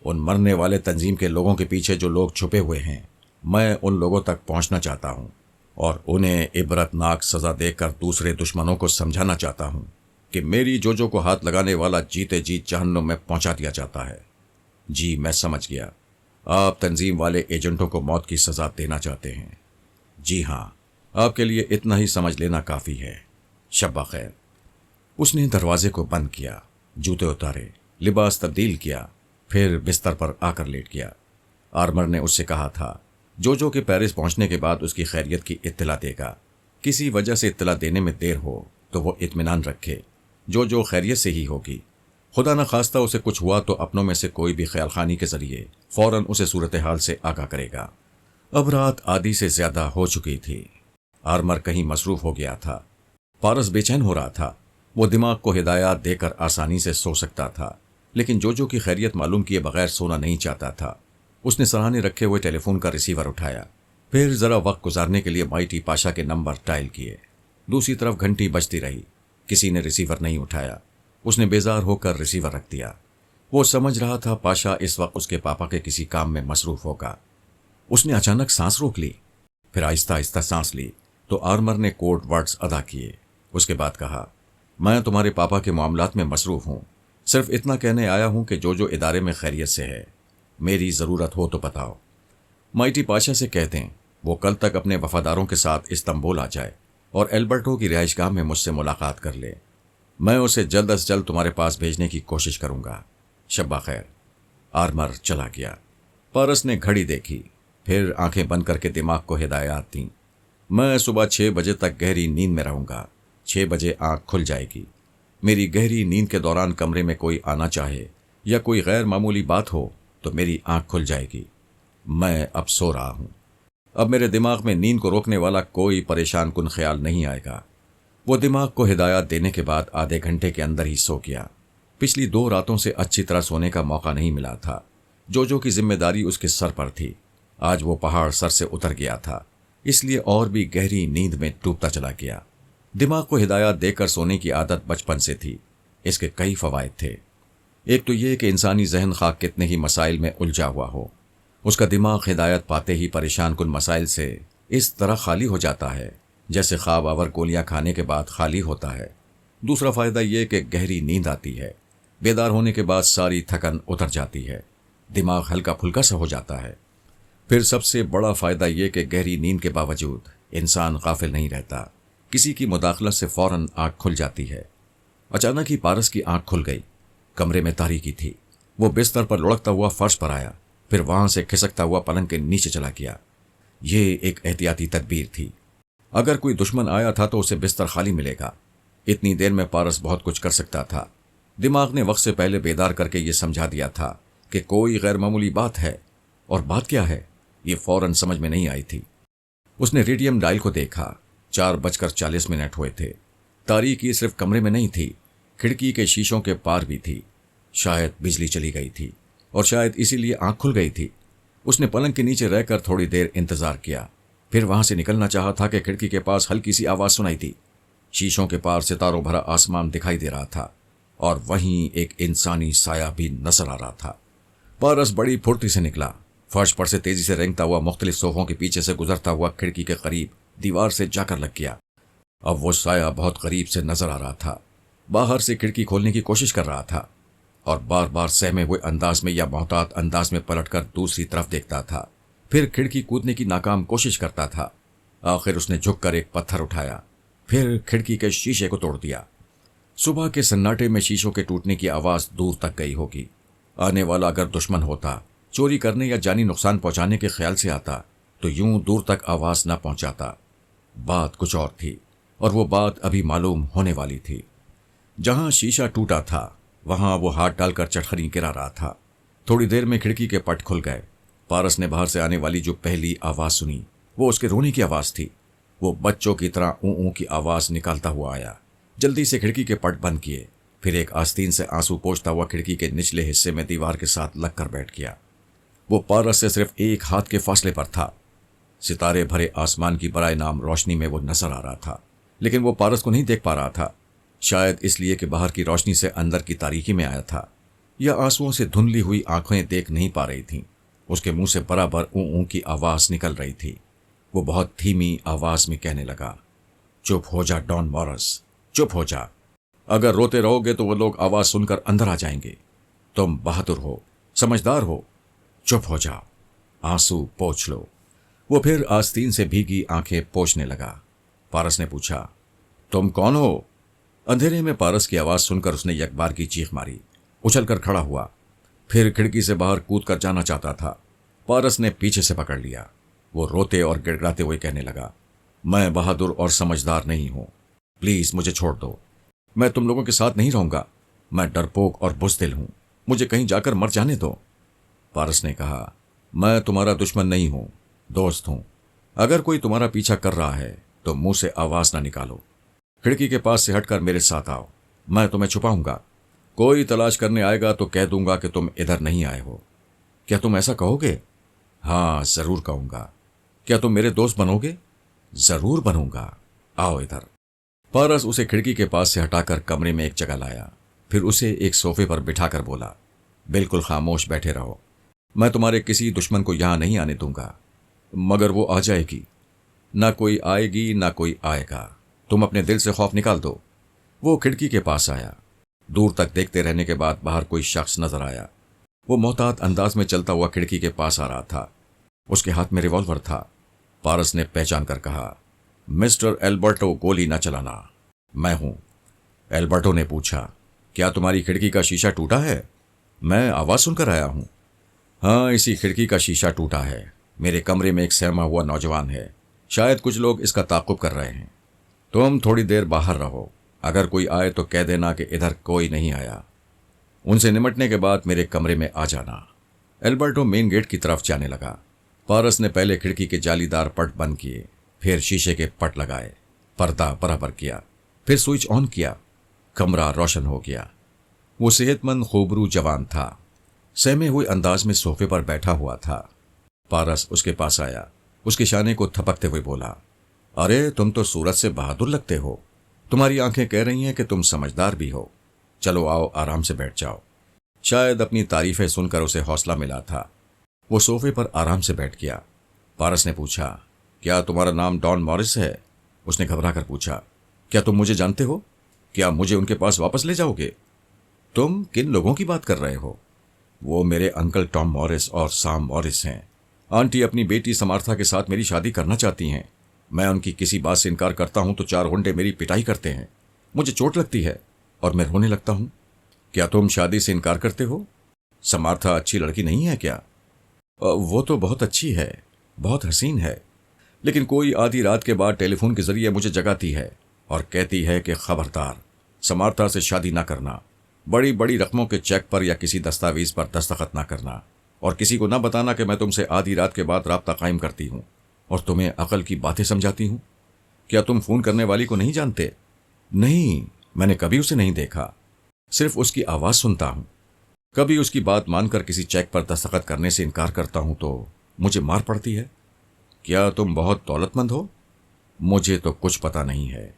ان مرنے والے تنظیم کے لوگوں کے پیچھے جو لوگ چھپے ہوئے ہیں، میں ان لوگوں تک پہنچنا چاہتا ہوں اور انہیں عبرت ناک سزا دے کر دوسرے دشمنوں کو سمجھانا چاہتا ہوں کہ میری جوجو کو ہاتھ لگانے والا جیتے جی جہنم میں پہنچا دیا جاتا ہے۔ جی میں سمجھ گیا، آپ تنظیم والے ایجنٹوں کو موت کی سزا دینا چاہتے ہیں۔ جی ہاں، آپ کے لیے اتنا ہی سمجھ لینا کافی ہے۔ شب بخیر۔ اس نے دروازے کو بند کیا، جوتے اتارے، لباس تبدیل کیا، پھر بستر پر آ کر لیٹ گیا۔ آرمر نے اس سے کہا تھا جو کہ پیرس پہنچنے کے بعد اس کی خیریت کی اطلاع دے گا۔ کسی وجہ سے اطلاع دینے میں دیر ہو تو وہ اطمینان رکھے، جو خیریت سے ہی ہوگی۔ خدا نہ خواستہ اسے کچھ ہوا تو اپنوں میں سے کوئی بھی خیال خانی کے ذریعے فوراً اسے صورتحال سے آگاہ کرے گا۔ اب رات آدھی سے زیادہ ہو چکی تھی۔ آرمر کہیں مصروف ہو گیا تھا۔ پارس بے چین ہو رہا تھا۔ وہ دماغ کو ہدایات دے کر آسانی سے سو سکتا تھا، لیکن جو کی خیریت معلوم کیے بغیر سونا نہیں چاہتا تھا۔ اس نے سراہنے رکھے ہوئے ٹیلی فون کا ریسیور اٹھایا، پھر ذرا وقت گزارنے کے لیے مائٹی پاشا کے نمبر ڈائل کیے۔ دوسری طرف گھنٹی بجتی رہی، کسی نے ریسیور نہیں اٹھایا۔ اس نے بیزار ہو کر ریسیور رکھ دیا۔ وہ سمجھ رہا تھا پاشا اس وقت اس کے پاپا کے کسی کام میں مصروف ہوگا۔ اس نے اچانک سانس روک لی، پھر آہستہ آہستہ سانس لی تو آرمر نے کوڈ ورڈز ادا کیے۔ اس کے بعد کہا، میں تمہارے پاپا کے معاملات میں مصروف ہوں، صرف اتنا کہنے آیا ہوں کہ جو ادارے میں خیریت سے ہے، میری ضرورت ہو تو بتاؤ۔ مائٹی پاشا سے کہہ دیں وہ کل تک اپنے وفاداروں کے ساتھ استنبول آ جائے اور البرٹو کی رہائش گاہ میں مجھ سے ملاقات کر لے۔ میں اسے جلد از جلد تمہارے پاس بھیجنے کی کوشش کروں گا۔ شب بخیر۔ آرمر چلا گیا۔ پارس نے گھڑی دیکھی، پھر آنکھیں بند کر کے دماغ کو ہدایات دیں۔ میں صبح 6 بجے تک گہری نیند میں رہوں گا، 6 بجے آنکھ کھل جائے گی۔ میری گہری نیند کے دوران کمرے میں کوئی آنا چاہے یا کوئی غیر معمولی بات ہو تو میری آنکھ کھل جائے گی۔ میں اب سو رہا ہوں۔ اب میرے دماغ میں نیند کو روکنے والا کوئی پریشان کن خیال نہیں آئے گا۔ وہ دماغ کو ہدایات دینے کے بعد آدھے گھنٹے کے اندر ہی سو گیا۔ پچھلی 2 راتوں سے اچھی طرح سونے کا موقع نہیں ملا تھا۔ جو کی ذمہ داری اس کے سر پر تھی، آج وہ پہاڑ سر سے اتر گیا تھا، اس لیے اور بھی گہری نیند میں ڈوبتا چلا گیا۔ دماغ کو ہدایات دے کر سونے کی عادت بچپن سے تھی۔ اس کے کئی فوائد تھے۔ ایک تو یہ کہ انسانی ذہن خواہ کتنے ہی مسائل میں الجھا ہوا ہو، اس کا دماغ ہدایت پاتے ہی پریشان کن مسائل سے اس طرح خالی ہو جاتا ہے جیسے خواب آور گولیاں کھانے کے بعد خالی ہوتا ہے۔ دوسرا فائدہ یہ کہ گہری نیند آتی ہے۔ بیدار ہونے کے بعد ساری تھکن اتر جاتی ہے، دماغ ہلکا پھلکا سا ہو جاتا ہے۔ پھر سب سے بڑا فائدہ یہ کہ گہری نیند کے باوجود انسان غافل نہیں رہتا۔ کسی کی مداخلت سے فوراً آنکھ کھل جاتی ہے۔ اچانک ہی پارس کی آنکھ کھل گئی۔ کمرے میں تاریکی تھی۔ وہ بستر پر لڑکتا ہوا فرش پر آیا، پھر وہاں سے کھسکتا ہوا پلنگ کے نیچے چلا گیا۔ یہ ایک احتیاطی تدبیر تھی۔ اگر کوئی دشمن آیا تھا تو اسے بستر خالی ملے گا۔ اتنی دیر میں پارس بہت کچھ کر سکتا تھا۔ دماغ نے وقت سے پہلے بیدار کر کے یہ سمجھا دیا تھا کہ کوئی غیر معمولی بات ہے، اور بات کیا ہے یہ فوراً سمجھ میں نہیں آئی تھی۔ اس نے ریڈیم ڈائل کو دیکھا۔ 4:40 ہوئے تھے۔ تاریکی صرف کمرے میں نہیں تھی، کھڑکی کے شیشوں کے پار بھی تھی۔ شاید بجلی چلی گئی تھی، اور شاید اسی لیے آنکھ کھل گئی تھی۔ اس نے پلنگ کے نیچے رہ کر تھوڑی دیر انتظار کیا، پھر وہاں سے نکلنا چاہا تھا کہ کھڑکی کے پاس ہلکی سی آواز سنائی دی۔ شیشوں کے پار ستاروں بھرا آسمان دکھائی دے رہا تھا، اور وہیں ایک انسانی سایہ بھی نظر آ رہا تھا۔ پارس بڑی پھرتی سے نکلا، فرش پر سے تیزی سے رینگتا ہوا مختلف صوفوں کے پیچھے سے گزرتا ہوا کھڑکی کے قریب دیوار سے جا کر لگ گیا۔ اب وہ سایہ بہت قریب سے نظر آ رہا تھا۔ باہر سے کھڑکی کھولنے کی کوشش کر رہا تھا، اور بار بار سہمے ہوئے انداز میں یا محتاط انداز میں پلٹ کر دوسری طرف دیکھتا تھا، پھر کھڑکی کودنے کی ناکام کوشش کرتا تھا۔ آخر اس نے جھک کر ایک پتھر اٹھایا، پھر کھڑکی کے شیشے کو توڑ دیا۔ صبح کے سناٹے میں شیشوں کے ٹوٹنے کی آواز دور تک گئی ہوگی۔ آنے والا اگر دشمن ہوتا، چوری کرنے یا جانی نقصان پہنچانے کے خیال سے آتا، تو یوں دور تک آواز نہ پہنچاتا۔ بات کچھ اور تھی، اور وہ بات ابھی معلوم ہونے والی تھی۔ جہاں شیشہ ٹوٹا تھا وہاں وہ ہاتھ ڈال کر چٹخری گرا رہا تھا۔ تھوڑی دیر میں کھڑکی کے پٹ کھل گئے۔ پارس نے باہر سے آنے والی جو پہلی آواز سنی وہ اس کے رونے کی آواز تھی۔ وہ بچوں کی طرح اوں اوں کی آواز نکالتا ہوا آیا، جلدی سے کھڑکی کے پٹ بند کیے، پھر ایک آستین سے آنسو پوچھتا ہوا کھڑکی کے نچلے حصے میں دیوار کے ساتھ لگ کر بیٹھ گیا۔ وہ پارس سے صرف ایک ہاتھ کے فاصلے پر تھا۔ ستارے بھرے آسمان کی برائے نام روشنی میں وہ نظر آ رہا تھا، لیکن وہ پارس کو نہیں دیکھ پا رہا تھا۔ شاید اس لیے کہ باہر کی روشنی سے اندر کی تاریکی میں آیا تھا، یا آنسوؤں سے دھندلی ہوئی آنکھیں دیکھ نہیں پا رہی تھیں۔ اس کے منہ سے برابر اوں اوں کی آواز نکل رہی تھی۔ وہ بہت دھیمی آواز میں کہنے لگا، چپ ہو جا ڈان مورس، چپ ہو جا۔ اگر روتے رہو گے تو وہ لوگ آواز سن کر اندر آ جائیں گے۔ تم بہادر ہو، سمجھدار ہو، چپ ہو جا، آنسو پوچھ لو۔ وہ پھر آستین سے بھیگی آنکھیں پوچھنے لگا۔ پارس نے پوچھا، تم کون ہو؟ اندھیرے میں پارس کی آواز سن کر اس نے یک بار کی چیخ ماری، اچھل کر کھڑا ہوا، پھر کھڑکی سے باہر کود کر جانا چاہتا تھا۔ پارس نے پیچھے سے پکڑ لیا۔ وہ روتے اور گڑگڑاتے ہوئے کہنے لگا، میں بہادر اور سمجھدار نہیں ہوں، پلیز مجھے چھوڑ دو، میں تم لوگوں کے ساتھ نہیں رہوں گا، میں ڈرپوک اور بزدل ہوں، مجھے کہیں جا کر مر جانے دو۔ پارس نے کہا، میں تمہارا دشمن نہیں ہوں، دوست ہوں۔ اگر کوئی تمہارا پیچھا کر رہا ہے تو منہ سے آواز نہ نکالو، کھڑکی کے پاس سے ہٹ کر میرے ساتھ آؤ، میں تمہیں چھپاؤں گا۔ کوئی تلاش کرنے آئے گا تو کہہ دوں گا کہ تم ادھر نہیں آئے ہو۔ کیا تم ایسا کہو گے؟ ہاں ضرور کہوں گا۔ کیا تم میرے دوست بنو گے؟ ضرور بنوں گا، آؤ ادھر۔ پارس اسے کھڑکی کے پاس سے ہٹا کر کمرے میں ایک جگہ لایا، پھر اسے ایک صوفے پر بٹھا کر بولا، بالکل خاموش بیٹھے رہو، میں تمہارے کسی دشمن کو یہاں نہیں آنے دوں گا، مگر وہ آ جائے گی، نہ کوئی آئے گی نہ کوئی آئے گا، تم اپنے دل سے خوف نکال دو۔ وہ کھڑکی کے پاس آیا۔ دور تک دیکھتے رہنے کے بعد باہر کوئی شخص نظر آیا۔ وہ محتاط انداز میں چلتا ہوا کھڑکی کے پاس آ رہا تھا۔ اس کے ہاتھ میں ریوالور تھا۔ پارس نے پہچان کر کہا، مسٹر ایلبرٹو، گولی نہ چلانا، میں ہوں۔ ایلبرٹو نے پوچھا، کیا تمہاری کھڑکی کا شیشہ ٹوٹا ہے؟ میں آواز سن کر آیا ہوں۔ ہاں، اسی کھڑکی کا شیشہ ٹوٹا ہے۔ میرے کمرے میں ایک سہما ہوا نوجوان ہے، شاید کچھ لوگ اس کا تعاقب کر رہے ہیں۔ تم تھوڑی دیر باہر رہو، اگر کوئی آئے تو کہہ دینا کہ ادھر کوئی نہیں آیا۔ ان سے نمٹنے کے بعد میرے کمرے میں آ جانا۔ ایلبرٹو مین گیٹ کی طرف جانے لگا۔ پارس نے پہلے کھڑکی کے جالی دار پٹ بند کیے، پھر شیشے کے پٹ لگائے، پردہ برابر کیا، پھر سوئچ آن کیا۔ کمرہ روشن ہو گیا۔ وہ صحت مند خوبرو جوان تھا، سہمے ہوئے انداز میں صوفے پر بیٹھا ہوا تھا۔ پارس اس کے پاس آیا، اس کے شانے کو تھپکتے ہوئے بولا، ارے تم تو صورت سے بہادر لگتے ہو، تمہاری آنکھیں کہہ رہی ہیں کہ تم سمجھدار بھی ہو، چلو آؤ آرام سے بیٹھ جاؤ۔ شاید اپنی تعریفیں سن کر اسے حوصلہ ملا تھا۔ وہ صوفے پر آرام سے بیٹھ گیا۔ پارس نے پوچھا، کیا تمہارا نام ڈان مورس ہے؟ اس نے گھبرا کر پوچھا۔ کیا تم مجھے جانتے ہو؟ کیا مجھے ان کے پاس واپس لے جاؤ گے؟ تم کن لوگوں کی بات کر رہے ہو؟ وہ میرے انکل ٹام مورس اور سام مورس ہیں۔ آنٹی اپنی بیٹی سمارتھا کے ساتھ میری شادی کرنا چاہتی ہیں۔ میں ان کی کسی بات سے انکار کرتا ہوں تو 4 غنڈے میری پٹائی کرتے ہیں۔ مجھے چوٹ لگتی ہے اور میں رونے لگتا ہوں۔ کیا تم شادی سے انکار کرتے ہو؟ سمارتھا اچھی لڑکی نہیں ہے کیا؟ وہ تو بہت اچھی ہے، بہت حسین ہے، لیکن کوئی آدھی رات کے بعد ٹیلی فون کے ذریعے مجھے جگاتی ہے اور کہتی ہے کہ خبردار، سمارتھا سے شادی نہ کرنا، بڑی بڑی رقموں کے چیک پر یا کسی دستاویز پر دستخط نہ کرنا، اور کسی کو نہ بتانا کہ میں تم سے آدھی رات کے بعد رابطہ قائم کرتی ہوں اور تمہیں عقل کی باتیں سمجھاتی ہوں۔ کیا تم فون کرنے والی کو نہیں جانتے؟ نہیں، میں نے کبھی اسے نہیں دیکھا، صرف اس کی آواز سنتا ہوں۔ کبھی اس کی بات مان کر کسی چیک پر دستخط کرنے سے انکار کرتا ہوں تو مجھے مار پڑتی ہے۔ کیا تم بہت دولت مند ہو؟ مجھے تو کچھ پتا نہیں ہے،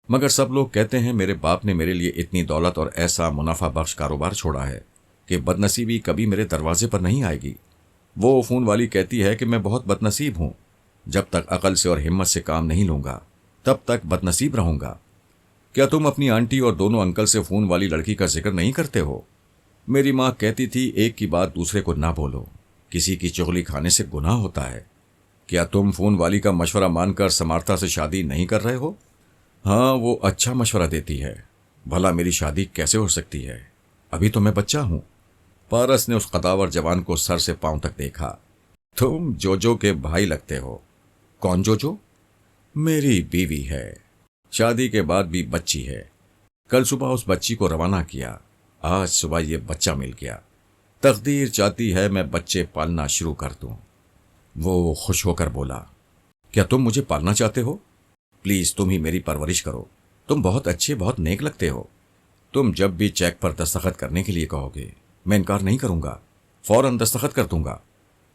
مگر سب لوگ کہتے ہیں میرے باپ نے میرے لیے اتنی دولت اور ایسا منافع بخش کاروبار چھوڑا ہے کہ بدنصیبی کبھی میرے دروازے پر نہیں آئے گی۔ وہ فون والی کہتی ہے کہ میں بہت بدنصیب ہوں، جب تک عقل سے اور ہمت سے کام نہیں لوں گا تب تک بدنصیب رہوں گا۔ کیا تم اپنی آنٹی اور دونوں انکل سے فون والی لڑکی کا ذکر نہیں کرتے ہو؟ میری ماں کہتی تھی ایک کی بات دوسرے کو نہ بولو، کسی کی چغلی کھانے سے گناہ ہوتا ہے۔ کیا تم فون والی کا مشورہ مان کر سمارتھا سے شادی نہیں کر رہے ہو؟ ہاں، وہ اچھا مشورہ دیتی ہے، بھلا میری شادی کیسے ہو سکتی ہے؟ ابھی تو میں بچہ ہوں۔ پارس نے اس قداور جوان کو سر سے پاؤں تک دیکھا۔ تم جوجو کے بھائی لگتے ہو۔ کون جوجو؟ میری بیوی ہے، شادی کے بعد بھی بچی ہے۔ کل صبح اس بچی کو روانہ کیا، آج صبح یہ بچہ مل گیا۔ تقدیر چاہتی ہے میں بچے پالنا شروع کر دوں۔ وہ خوش ہو کر بولا، کیا تم مجھے پالنا چاہتے ہو؟ پلیز تم ہی میری پرورش کرو، تم بہت اچھے، بہت نیک لگتے ہو۔ تم جب بھی چیک پر دستخط کرنے کے لیے کہو گے میں انکار نہیں کروں گا، فوراً دستخط کر دوں گا۔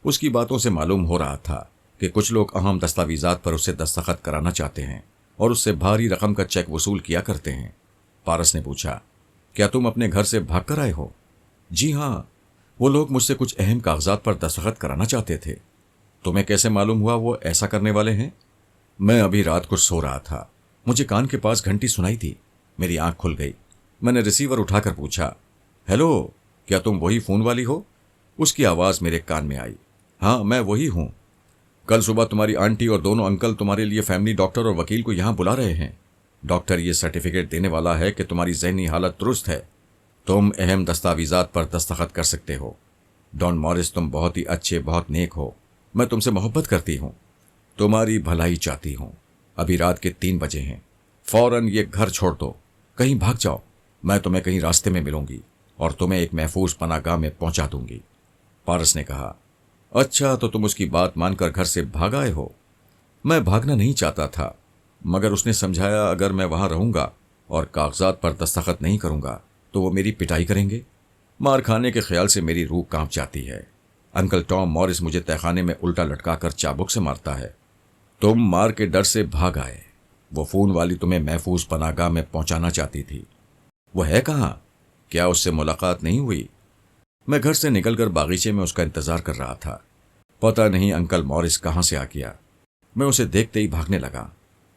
اس کی باتوں سے معلوم ہو رہا تھا کہ کچھ لوگ اہم دستاویزات پر اسے دستخط کرانا چاہتے ہیں اور اس سے بھاری رقم کا چیک وصول کیا کرتے ہیں۔ پارس نے پوچھا، کیا تم اپنے گھر سے بھاگ کر آئے ہو؟ جی ہاں، وہ لوگ مجھ سے کچھ اہم کاغذات پر دستخط کرانا چاہتے تھے۔ تمہیں کیسے معلوم ہوا وہ ایسا کرنے والے ہیں؟ میں ابھی رات کو سو رہا تھا، مجھے کان کے پاس گھنٹی سنائی تھی، میری آنکھ کھل گئی۔ میں نے ریسیور اٹھا کر پوچھا، ہیلو، کیا تم وہی فون والی ہو؟ اس کی آواز میرے کان میں آئی، ہاں میں وہی ہوں۔ کل صبح تمہاری آنٹی اور دونوں انکل تمہارے لیے فیملی ڈاکٹر اور وکیل کو یہاں بلا رہے ہیں۔ ڈاکٹر یہ سرٹیفکیٹ دینے والا ہے کہ تمہاری ذہنی حالت درست ہے، تم اہم دستاویزات پر دستخط کر سکتے ہو۔ ڈان مورس، تم بہت ہی اچھے، بہت نیک ہو، میں تم سے محبت کرتی ہوں، تمہاری بھلائی چاہتی ہوں۔ ابھی رات کے 3 بجے ہیں، فوراً یہ گھر چھوڑ دو، کہیں بھاگ جاؤ، میں تمہیں کہیں راستے میں ملوں گی اور تمہیں ایک محفوظ پناہ گاہ میں پہنچا دوں گی۔ پارس نے کہا، اچھا تو تم اس کی بات مان کر گھر سے بھاگ آئے ہو؟ میں بھاگنا نہیں چاہتا تھا، مگر اس نے سمجھایا اگر میں وہاں رہوں گا اور کاغذات پر دستخط نہیں کروں گا تو وہ میری پٹائی کریں گے۔ مار کھانے کے خیال سے میری روح کانپ جاتی ہے۔ انکل ٹام مورس مجھے تہخانے میں الٹا لٹکا کر چابک سے مارتا ہے۔ تم مار کے ڈر سے بھاگ آئے، وہ فون والی تمہیں محفوظ پناہ گاہ میں پہنچانا چاہتی تھی۔ وہ ہے کہاں؟ کیا اس سے ملاقات نہیں ہوئی؟ میں گھر سے نکل کر باغیچے میں اس کا انتظار کر رہا تھا، پتہ نہیں انکل مورس کہاں سے آ گیا۔ میں اسے دیکھتے ہی بھاگنے لگا،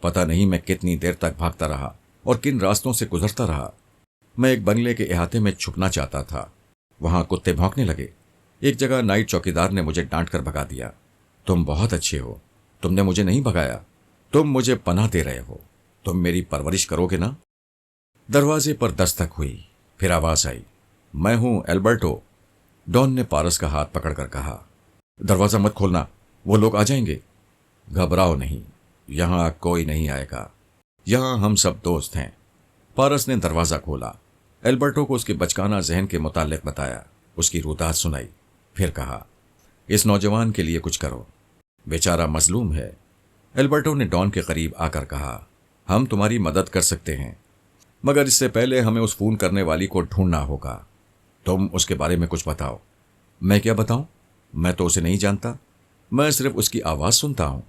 پتہ نہیں میں کتنی دیر تک بھاگتا رہا اور کن راستوں سے گزرتا رہا۔ میں ایک بنگلے کے احاطے میں چھپنا چاہتا تھا، وہاں کتے بھونکنے لگے۔ ایک جگہ نائٹ چوکیدار نے مجھے ڈانٹ کر بھگا دیا۔ تم بہت اچھے ہو، تم نے مجھے نہیں بھگایا، تم مجھے پناہ دے رہے ہو، تم میری پرورش کرو گے نا؟ دروازے پر دستک ہوئی، پھر آواز آئی، میں ہوں ایلبرٹو۔ ڈان نے پارس کا ہاتھ پکڑ کر کہا، دروازہ مت کھولنا، وہ لوگ آ جائیں گے۔ گھبراؤ نہیں، یہاں کوئی نہیں آئے گا، یہاں ہم سب دوست ہیں۔ پارس نے دروازہ کھولا، ایلبرٹو کو اس کے بچکانہ ذہن کے متعلق بتایا، اس کی روداد سنائی، پھر کہا، اس نوجوان کے لیے کچھ کرو، بیچارہ مظلوم ہے۔ ایلبرٹو نے ڈان کے قریب آ کر کہا، ہم تمہاری مدد کر سکتے ہیں، مگر اس سے پہلے ہمیں اس فون کرنے والی کو ڈھونڈنا ہوگا۔ تم اس کے بارے میں کچھ بتاؤ۔ میں کیا بتاؤں؟ میں تو اسے نہیں جانتا، میں صرف اس کی آواز سنتا ہوں۔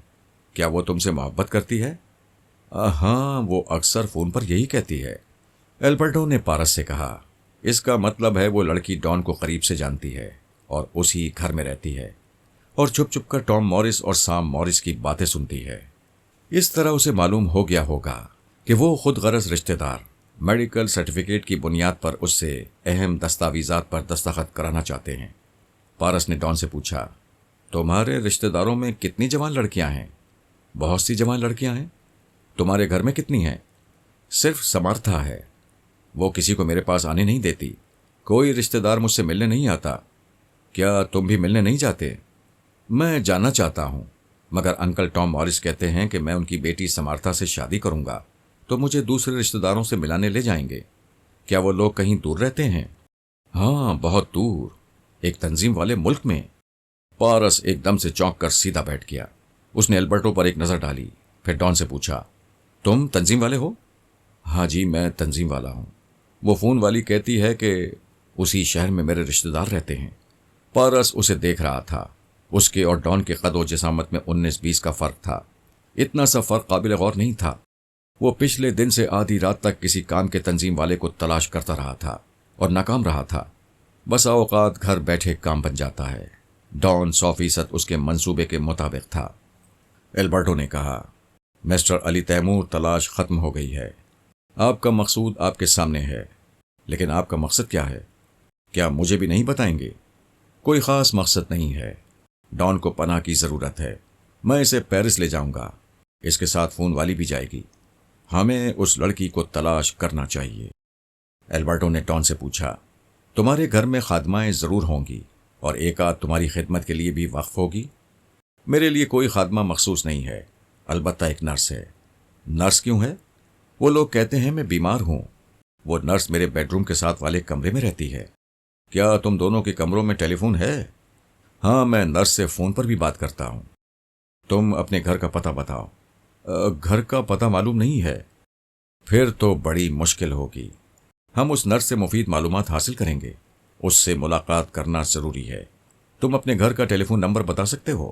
کیا وہ تم سے محبت کرتی ہے؟ ہاں، وہ اکثر فون پر یہی کہتی ہے۔ ایلبرٹو نے پارس سے کہا، اس کا مطلب ہے وہ لڑکی ڈان کو قریب سے جانتی ہے اور اسی گھر میں رہتی ہے۔ اور چھپ چھپ کر ٹام مورس اور سام مورس کی باتیں سنتی ہے۔ اس طرح اسے معلوم ہو گیا ہوگا کہ وہ خود غرض رشتہ دار میڈیکل سرٹیفکیٹ کی بنیاد پر اس سے اہم دستاویزات پر دستخط کرانا چاہتے ہیں۔ پارس نے ڈان سے پوچھا، تمہارے رشتہ داروں میں کتنی جوان لڑکیاں ہیں؟ بہت سی جوان لڑکیاں ہیں۔ تمہارے گھر میں کتنی ہیں؟ صرف سمارتھا ہے، وہ کسی کو میرے پاس آنے نہیں دیتی۔ کوئی رشتہ دار مجھ سے ملنے نہیں آتا۔ کیا تم بھی ملنے نہیں جاتے؟ میں جانا چاہتا ہوں، مگر انکل ٹام مورس کہتے ہیں کہ میں ان کی بیٹی سمارتھا سے شادی کروں گا تو مجھے دوسرے رشتہ داروں سے ملانے لے جائیں گے۔ کیا وہ لوگ کہیں دور رہتے ہیں؟ ہاں، بہت دور، ایک تنظیم والے ملک میں۔ پارس ایک دم سے چونک کر سیدھا بیٹھ گیا۔ اس نے البرٹو پر ایک نظر ڈالی، پھر ڈان سے پوچھا، تم تنظیم والے ہو؟ ہاں جی، میں تنظیم والا ہوں۔ وہ فون والی کہتی ہے کہ اسی شہر میں میرے رشتہ دار رہتے ہیں۔ پارس اسے دیکھ رہا تھا۔ اس کے اور ڈان کے قد و جسامت میں 19-20 کا فرق تھا۔ اتنا سا فرق قابل غور نہیں تھا۔ وہ پچھلے دن سے آدھی رات تک کسی کام کے تنظیم والے کو تلاش کرتا رہا تھا اور ناکام رہا تھا۔ بسا اوقات گھر بیٹھے کام بن جاتا ہے۔ ڈان 100% اس کے منصوبے کے مطابق تھا۔ البرٹو نے کہا، مسٹر علی تیمور، تلاش ختم ہو گئی ہے۔ آپ کا مقصود آپ کے سامنے ہے، لیکن آپ کا مقصد کیا ہے؟ کیا مجھے بھی نہیں بتائیں گے؟ کوئی خاص مقصد نہیں ہے۔ ڈان کو پناہ کی ضرورت ہے۔ میں اسے پیرس لے جاؤں گا۔ اس کے ساتھ فون والی بھی جائے گی۔ ہمیں اس لڑکی کو تلاش کرنا چاہیے۔ البرٹو نے ڈان سے پوچھا، تمہارے گھر میں خادمائیں ضرور ہوں گی اور ایک آدھ تمہاری خدمت کے لیے بھی وقف ہوگی؟ میرے لیے کوئی خادمہ مخصوص نہیں ہے، البتہ ایک نرس ہے۔ نرس کیوں ہے؟ وہ لوگ کہتے ہیں میں بیمار ہوں۔ وہ نرس میرے بیڈ روم کے ساتھ والے کمرے میں رہتی ہے۔ کیا تم دونوں کے کمروں میں ٹیلی فون ہے؟ ہاں، میں نرس سے فون پر بھی بات کرتا ہوں۔ تم اپنے گھر کا پتہ بتاؤ۔ گھر کا پتہ معلوم نہیں ہے؟ پھر تو بڑی مشکل ہوگی۔ ہم اس نرس سے مفید معلومات حاصل کریں گے۔ اس سے ملاقات کرنا ضروری ہے۔ تم اپنے گھر کا ٹیلی فون نمبر بتا سکتے ہو؟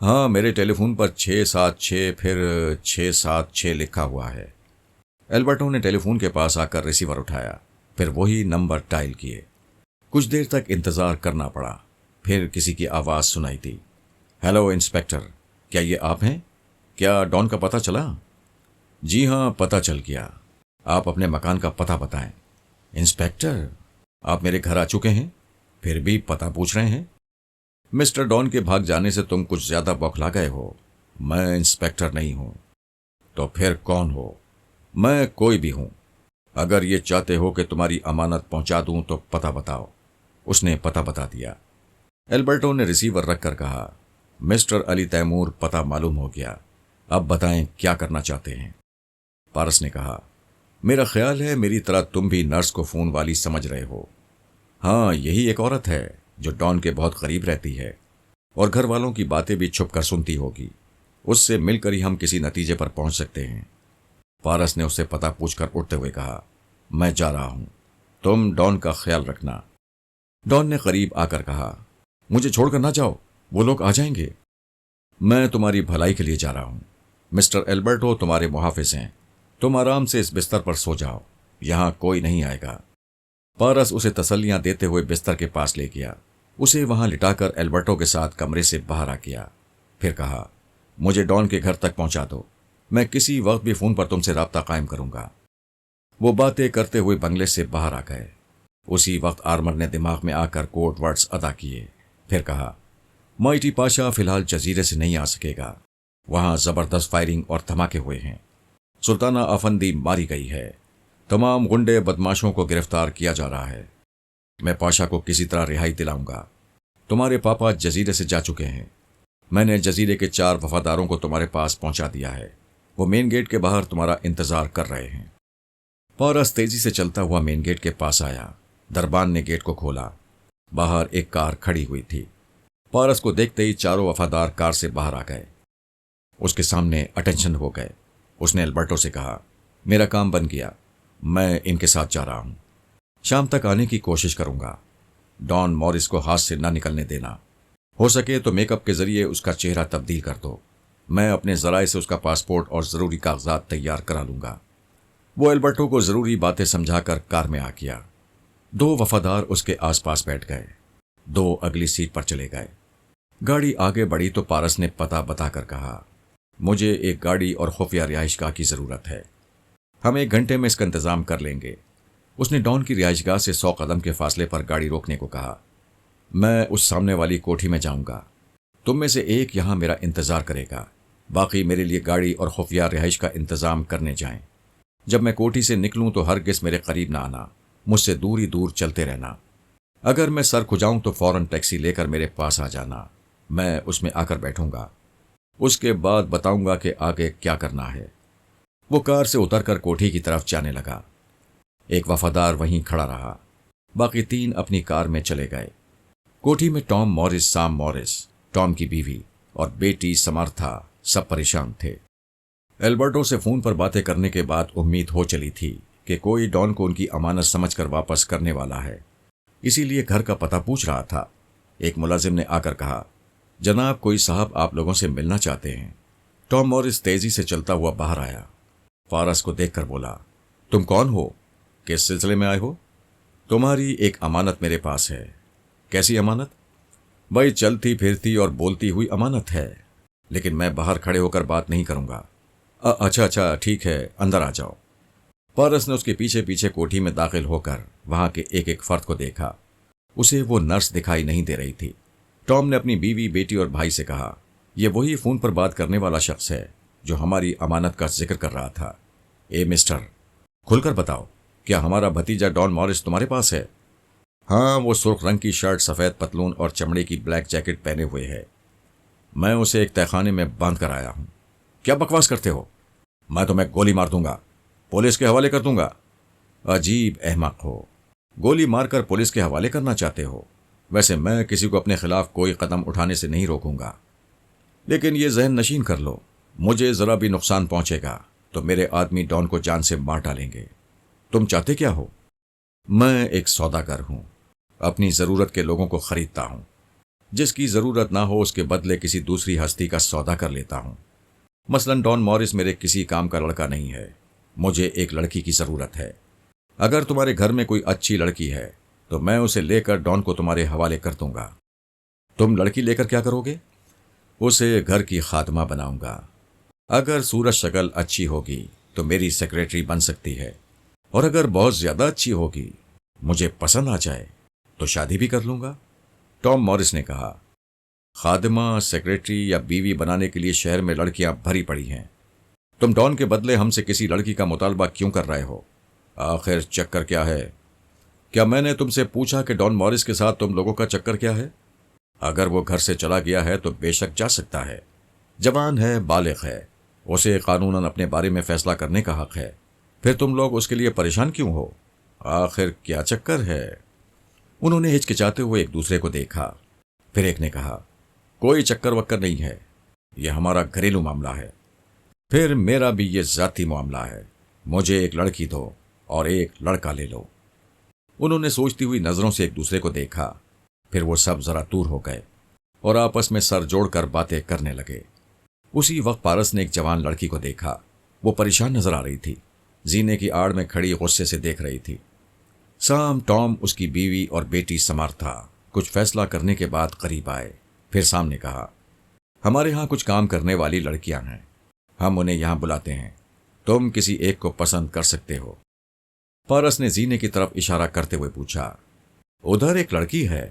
ہاں، میرے ٹیلی فون پر 676 پھر 676 لکھا ہوا ہے۔ البرٹو نے ٹیلی فون کے پاس آ کر ریسیور اٹھایا، پھر وہی نمبر ڈائل کیے۔ کچھ دیر تک انتظار کرنا پڑا، پھر کسی کی آواز سنائی دی، ہیلو انسپکٹر، کیا یہ آپ ہیں؟ کیا ڈان کا پتہ چلا؟ جی ہاں، پتہ چل گیا۔ آپ اپنے مکان کا پتہ بتائیں۔ انسپکٹر، آپ میرے گھر آ چکے ہیں، پھر بھی پتہ پوچھ رہے ہیں؟ مسٹر ڈان کے بھاگ جانے سے تم کچھ زیادہ بوکھلا گئے ہو۔ میں انسپکٹر نہیں ہوں۔ تو پھر کون ہو؟ میں کوئی بھی ہوں۔ اگر یہ چاہتے ہو کہ تمہاری امانت پہنچا دوں تو پتہ بتاؤ۔ اس نے پتہ بتا دیا۔ البرٹو نے ریسیور رکھ کر کہا، مسٹر علی تیمور، پتہ معلوم ہو گیا، اب بتائیں کیا کرنا چاہتے ہیں؟ پارس نے کہا، میرا خیال ہے میری طرح تم بھی نرس کو فون والی سمجھ رہے ہو۔ ہاں، یہی ایک عورت ہے جو ڈان کے بہت قریب رہتی ہے اور گھر والوں کی باتیں بھی چھپ کر سنتی ہوگی۔ اس سے مل کر ہی ہم کسی نتیجے پر پہنچ سکتے ہیں۔ پارس نے اس سے پتہ پوچھ کر اٹھتے ہوئے کہا، میں جا رہا ہوں، تم ڈان کا خیال رکھنا۔ ڈان نے قریب آ کر کہا، مجھے چھوڑ کر نہ جاؤ، وہ لوگ آ جائیں گے۔ میں تمہاری بھلائی کے لیے جا رہا ہوں۔ مسٹر البرٹو تمہارے محافظ ہیں، تم آرام سے اس بستر پر سو جاؤ، یہاں کوئی نہیں آئے گا۔ پارس اسے تسلیاں دیتے ہوئے بستر کے پاس لے گیا، اسے وہاں لٹا کر البرٹو کے ساتھ کمرے سے باہر آ گیا، پھر کہا، مجھے ڈان کے گھر تک پہنچا دو، میں کسی وقت بھی فون پر تم سے رابطہ قائم کروں گا۔ وہ باتیں کرتے ہوئے بنگلے سے باہر آ گئے۔ اسی وقت آرمر نے دماغ میں آ کر کوڈ ورڈز ادا کیے، پھر کہا، مائٹی پاشا فی الحال جزیرے سے نہیں آ سکے گا، وہاں زبردست فائرنگ اور دھماکے ہوئے ہیں، سلطانہ افندی ماری گئی ہے، تمام غنڈے بدماشوں کو گرفتار کیا جا رہا ہے، میں پاشا کو کسی طرح رہائی دلاؤں گا۔ تمہارے پاپا جزیرے سے جا چکے ہیں، میں نے جزیرے کے 4 وفاداروں کو تمہارے پاس پہنچا دیا ہے، وہ مین گیٹ کے باہر تمہارا انتظار کر رہے ہیں۔ پارس تیزی سے چلتا ہوا مین گیٹ کے پاس آیا، دربان نے گیٹ کو کھولا، باہر ایک کار کھڑی ہوئی تھی۔ پارس کو دیکھتے ہی 4 وفادار کار سے باہر آ گئے، اس کے سامنے اٹینشن ہو گئے۔ اس نے البرٹو سے کہا، میرا کام بن گیا، میں ان کے ساتھ جا رہا ہوں، شام تک آنے کی کوشش کروں گا۔ ڈان مورس کو ہاتھ سے نہ نکلنے دینا، ہو سکے تو میک اپ کے ذریعے اس کا چہرہ تبدیل کر دو، میں اپنے ذرائع سے اس کا پاسپورٹ اور ضروری کاغذات تیار کرا لوں گا۔ وہ البرٹو کو ضروری باتیں سمجھا کر کار میں آ گیا۔ 2 وفادار اس کے آس پاس بیٹھ گئے، 2 اگلی سیٹ پر چلے گئے۔ گاڑی آگے بڑھی تو پارس نے پتہ بتا کر کہا، مجھے ایک گاڑی اور خفیہ رہائش گاہ کی ضرورت ہے، ہم 1 گھنٹے میں اس کا انتظام کر لیں گے۔ اس نے ڈان کی رہائش گاہ سے 100 قدم کے فاصلے پر گاڑی روکنے کو کہا۔ میں اس سامنے والی کوٹھی میں جاؤں گا، تم میں سے ایک یہاں میرا انتظار کرے گا، باقی میرے لیے گاڑی اور خفیہ رہائش کا انتظام کرنے جائیں۔ جب میں کوٹھی سے نکلوں تو ہرگز میرے قریب نہ آنا، مجھ سے دور ہی دور چلتے رہنا۔ اگر میں سر کھجاؤں تو فوراً ٹیکسی لے کر میرے پاس آ جانا، میں اس میں آ کر بیٹھوں گا، اس کے بعد بتاؤں گا کہ آگے کیا کرنا ہے۔ وہ کار سے اتر کر کوٹھی کی طرف جانے لگا۔ ایک وفادار وہیں کھڑا رہا، باقی 3 اپنی کار میں چلے گئے۔ کوٹھی میں ٹام مورس، سام مورس، ٹام کی بیوی اور بیٹی سمارتھا سب پریشان تھے۔ البرٹو سے فون پر باتیں کرنے کے بعد امید ہو چلی تھی کہ کوئی ڈان کو ان کی امانت سمجھ کر واپس کرنے والا ہے، اسی لیے گھر کا پتہ پوچھ رہا تھا۔ ایک ملازم نے آ کر کہا، جناب کوئی صاحب آپ لوگوں سے ملنا چاہتے ہیں۔ ٹام مورس تیزی سے چلتا ہوا باہر آیا، پارس کو دیکھ کر بولا، تم کون ہو؟ کس سلسلے میں آئے ہو؟ تمہاری ایک امانت میرے پاس ہے۔ کیسی امانت؟ بھائی چلتی پھرتی اور بولتی ہوئی امانت ہے، لیکن میں باہر کھڑے ہو کر بات نہیں کروں گا۔ اچھا ٹھیک ہے، اندر آ جاؤ۔ پارس نے اس کے پیچھے پیچھے کوٹھی میں داخل ہو کر وہاں کے ایک ایک فرد کو دیکھا۔ اسے وہ نرس دکھائی نہیں دے رہی تھی۔ ٹام نے اپنی بیوی، بیٹی اور بھائی سے کہا، یہ وہی فون پر بات کرنے والا شخص ہے جو ہماری امانت کا ذکر کر رہا تھا۔ اے مسٹر، کھل کر بتاؤ، کیا ہمارا بھتیجا ڈان مورس تمہارے پاس ہے؟ ہاں، وہ سرخ رنگ کی شرٹ، سفید پتلون اور چمڑے کی بلیک جیکٹ پہنے ہوئے ہے۔ میں اسے ایک تہخانے میں باندھ کر آیا ہوں۔ کیا بکواس کرتے ہو؟ میں تمہیں گولی مار دوں گا، پولیس کے حوالے کر دوں گا۔ عجیب احمق ہو، گولی مار کر پولیس کے حوالے کرنا چاہتے ہو؟ ویسے میں کسی کو اپنے خلاف کوئی قدم اٹھانے سے نہیں روکوں گا، لیکن یہ ذہن نشین کر لو، مجھے ذرا بھی نقصان پہنچے گا تو میرے آدمی ڈان کو جان سے مار ڈالیں گے۔ تم چاہتے کیا ہو؟ میں ایک سوداگر ہوں، اپنی ضرورت کے لوگوں کو خریدتا ہوں، جس کی ضرورت نہ ہو اس کے بدلے کسی دوسری ہستی کا سودا کر لیتا ہوں۔ مثلاً ڈان مورس میرے کسی کام کا لڑکا نہیں ہے، مجھے ایک لڑکی کی ضرورت ہے۔ اگر تمہارے گھر میں کوئی اچھی لڑکی ہے تو میں اسے لے کر ڈان کو تمہارے حوالے کر دوں گا۔ تم لڑکی لے کر کیا کرو گے؟ اسے گھر کی خادمہ بناؤں گا۔ اگر صورت شکل اچھی ہوگی تو میری سیکریٹری بن سکتی ہے، اور اگر بہت زیادہ اچھی ہوگی، مجھے پسند آ جائے تو شادی بھی کر لوں گا۔ ٹام مورس نے کہا، خادمہ، سیکریٹری یا بیوی بنانے کے لیے شہر میں لڑکیاں بھری پڑی ہیں، تم ڈان کے بدلے ہم سے کسی لڑکی کا مطالبہ کیوں کر رہے ہو؟ آخر چکر کیا ہے؟ کیا میں نے تم سے پوچھا کہ ڈان مورس کے ساتھ تم لوگوں کا چکر کیا ہے؟ اگر وہ گھر سے چلا گیا ہے تو بے شک جا سکتا ہے، جوان ہے، بالغ ہے، اسے قانوناً اپنے بارے میں فیصلہ کرنے کا حق ہے، پھر تم لوگ اس کے لیے پریشان کیوں ہو؟ آخر کیا چکر ہے؟ انہوں نے ہچکچاتے ہوئے ایک دوسرے کو دیکھا، پھر ایک نے کہا، کوئی چکر وکر نہیں ہے، یہ ہمارا گھریلو معاملہ ہے۔ پھر میرا بھی یہ ذاتی معاملہ ہے، مجھے ایک لڑکی دو اور ایک لڑکا لے لو۔ انہوں نے سوچتی ہوئی نظروں سے ایک دوسرے کو دیکھا، پھر وہ سب ذرا دور ہو گئے اور آپس میں سر جوڑ کر باتیں کرنے لگے۔ اسی وقت پارس نے ایک جوان لڑکی کو دیکھا، وہ پریشان نظر آ رہی تھی، زینے کی آڑ میں کھڑی غصے سے دیکھ رہی تھی۔ سام، ٹام، اس کی بیوی اور بیٹی سمارتھا کچھ فیصلہ کرنے کے بعد قریب آئے۔ پھر سام نے کہا، ہمارے ہاں کچھ کام کرنے والی لڑکیاں ہیں، ہم انہیں یہاں بلاتے ہیں، تم کسی ایک کو پسند کر سکتے ہو۔ پارس نے زینے کی طرف اشارہ کرتے ہوئے پوچھا، ادھر ایک لڑکی ہے،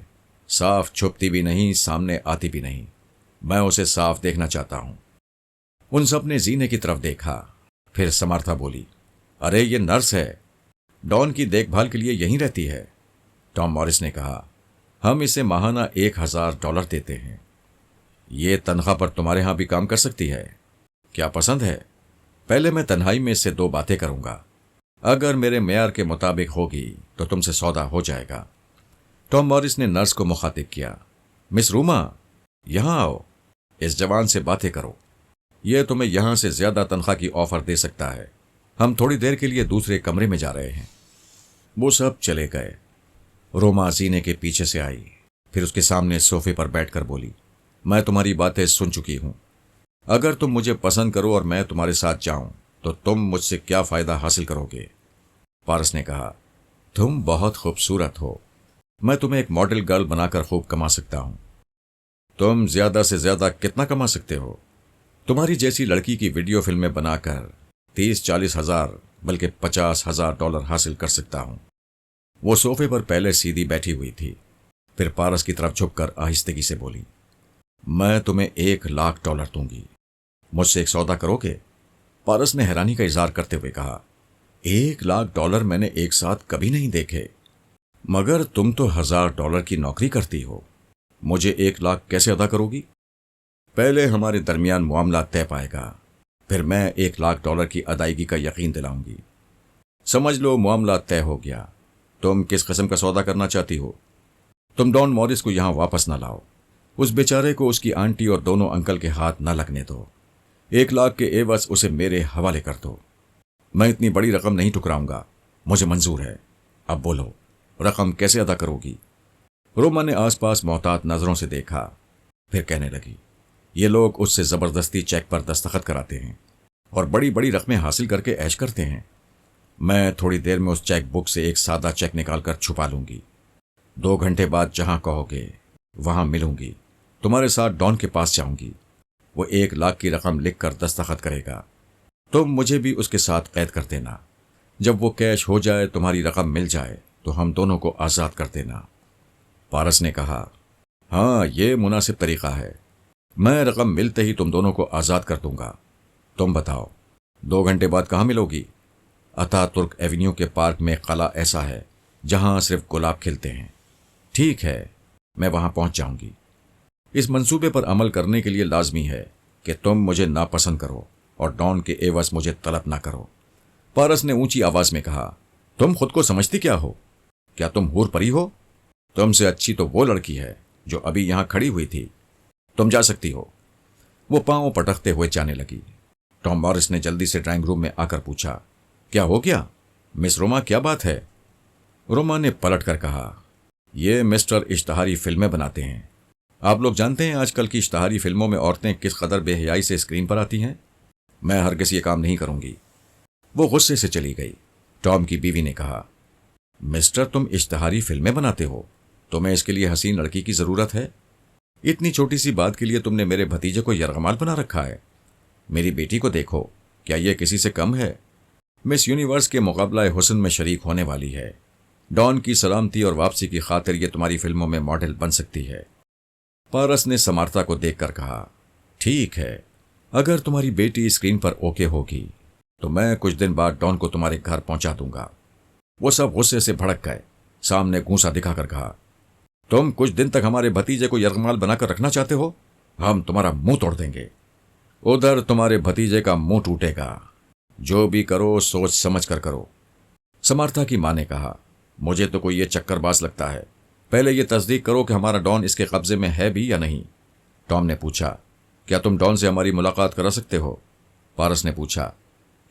صاف چھپتی بھی نہیں، سامنے آتی بھی نہیں، میں اسے صاف دیکھنا چاہتا ہوں۔ ان سب نے زینے کی طرف دیکھا، پھر سمارتھا بولی، ارے یہ نرس ہے، ڈان کی دیکھ بھال کے لیے یہیں رہتی ہے۔ ٹام مورس نے کہا، ہم اسے ماہانہ $1000 دیتے ہیں، یہ تنخواہ پر تمہارے ہاں بھی کام کر سکتی ہے، کیا پسند ہے؟ پہلے میں تنہائی میں اس سے 2 باتیں کروں گا، اگر میرے معیار کے مطابق ہوگی تو تم سے سودا ہو جائے گا۔ ٹام مورس نے نرس کو مخاطب کیا، مس روما، یہاں آؤ، اس جوان سے باتیں کرو، یہ تمہیں یہاں سے زیادہ تنخواہ کی آفر دے سکتا ہے، ہم تھوڑی دیر کے لیے دوسرے کمرے میں جا رہے ہیں۔ وہ سب چلے گئے۔ روما زینے کے پیچھے سے آئی، پھر اس کے سامنے صوفے پر بیٹھ کر بولی، میں تمہاری باتیں سن چکی ہوں، اگر تم مجھے پسند کرو اور میں تمہارے ساتھ جاؤں تو تم مجھ سے کیا فائدہ حاصل کرو گے؟ پارس نے کہا، تم بہت خوبصورت ہو، میں تمہیں ایک ماڈل گرل بنا کر خوب کما سکتا ہوں۔ تم زیادہ سے زیادہ کتنا کما سکتے ہو؟ تمہاری جیسی لڑکی کی ویڈیو فلمیں بنا کر 30-40 ہزار بلکہ $50,000 حاصل کر سکتا ہوں۔ وہ صوفے پر پہلے سیدھی بیٹھی ہوئی تھی، پھر پارس کی طرف جھک کر آہستگی سے بولی، میں تمہیں $1,00,000 دوں گی، مجھ سے ایک سودا کرو گے؟ پارس نے حیرانی کا اظہار کرتے ہوئے کہا، $1,00,000 میں نے ایک ساتھ کبھی نہیں دیکھے، مگر تم تو $1,000 کی نوکری کرتی ہو، مجھے 1,00,000 کیسے ادا کرو گی؟ پہلے ہمارے درمیان معاملہ طے پائے گا، پھر میں $1,00,000 کی ادائیگی کا یقین دلاؤں گی۔ سمجھ لو معاملہ طے ہو گیا۔ تم کس قسم کا سودا کرنا چاہتی ہو؟ تم ڈان موریس کو یہاں واپس نہ لاؤ، اس بیچارے کو اس کی آنٹی اور دونوں انکل کے ہاتھ نہ لگنے دو، 1,00,000 کے عوض اسے میرے حوالے کر دو۔ میں اتنی بڑی رقم نہیں ٹکراؤں گا، مجھے منظور ہے۔ اب بولو، رقم کیسے ادا کرو گی؟ روما نے آس پاس محتاط نظروں سے دیکھا، پھر کہنے لگی، یہ لوگ اس سے زبردستی چیک پر دستخط کراتے ہیں اور بڑی بڑی رقمیں حاصل کر کے عیش کرتے ہیں۔ میں تھوڑی دیر میں اس چیک بک سے ایک سادہ چیک نکال کر چھپا لوں گی، 2 گھنٹے بعد جہاں کہو گے وہاں ملوں گی، تمہارے ساتھ ڈان کے پاس جاؤں گی، وہ 1,00,000 کی رقم لکھ کر دستخط کرے گا، تم مجھے بھی اس کے ساتھ قید کر دینا، جب وہ کیش ہو جائے تمہاری رقم مل جائے تو ہم دونوں کو آزاد کر دینا۔ پارس نے کہا، ہاں یہ مناسب طریقہ ہے، میں رقم ملتے ہی تم دونوں کو آزاد کر دوں گا۔ تم بتاؤ 2 گھنٹے بعد کہاں ملو گی؟ اتا ترک ایونیو کے پارک میں قلعہ ایسا ہے جہاں صرف گلاب کھلتے ہیں۔ ٹھیک ہے، میں وہاں پہنچ جاؤں گی۔ اس منصوبے پر عمل کرنے کے لیے لازمی ہے کہ تم مجھے ناپسند کرو اور ڈان کے عوض مجھے طلب نہ کرو۔ پارس نے اونچی آواز میں کہا، تم خود کو سمجھتی کیا ہو؟ کیا تم حور پری ہو؟ تم سے اچھی تو وہ لڑکی ہے جو ابھی یہاں کھڑی ہوئی تھی۔ تم جا سکتی ہو۔ وہ پاؤں پٹکتے ہوئے جانے لگی۔ ٹام مورس نے جلدی سے ڈرائنگ روم میں آ کر پوچھا، کیا ہو گیا؟ مس روما کیا بات ہے؟ روما نے پلٹ کر کہا، یہ مسٹر اشتہاری فلمیں بناتے ہیں۔ آپ لوگ جانتے ہیں آج کل کی اشتہاری فلموں میں عورتیں کس قدر بے حیائی سے اسکرین پر آتی ہیں؟ میں ہرگز یہ کام نہیں کروں گی۔ وہ غصے سے چلی گئی۔ ٹام کی بیوی نے کہا، مسٹر تم اشتہاری فلمیں بناتے ہو، تمہیں اس کے لیے حسین لڑکی کی ضرورت ہے؟ اتنی چھوٹی سی بات کے لیے تم نے میرے بھتیجے کو یرغمال بنا رکھا ہے۔ میری بیٹی کو دیکھو، کیا یہ کسی سے کم ہے؟ مس یونیورس کے مقابلہ حسن میں شریک ہونے والی ہے۔ ڈان کی سلامتی اور واپسی کی خاطر یہ تمہاری فلموں میں ماڈل بن سکتی ہے۔ پارس نے سمارتا کو دیکھ کر کہا، ٹھیک ہے، اگر تمہاری بیٹی اسکرین پر اوکے ہوگی تو میں کچھ دن بعد ڈان کو تمہارے گھر پہنچا دوں گا۔ وہ سب غصے سے بھڑک گئے، سامنے گونسا دکھا کر کہا، تم کچھ دن تک ہمارے بھتیجے کو یرغمال بنا کر رکھنا چاہتے ہو؟ ہم تمہارا منہ توڑ دیں گے۔ ادھر تمہارے بھتیجے کا منہ ٹوٹے گا۔ جو بھی کرو سوچ سمجھ کر کرو۔ سمارتا کی ماں نے کہا، مجھے تو کوئی یہ چکر باز لگتا ہے، پہلے یہ تصدیق کرو کہ ہمارا ڈان اس کے قبضے میں ہے بھی یا نہیں۔ ٹام نے پوچھا، کیا تم ڈان سے ہماری ملاقات کرا سکتے ہو؟ پارس نے پوچھا،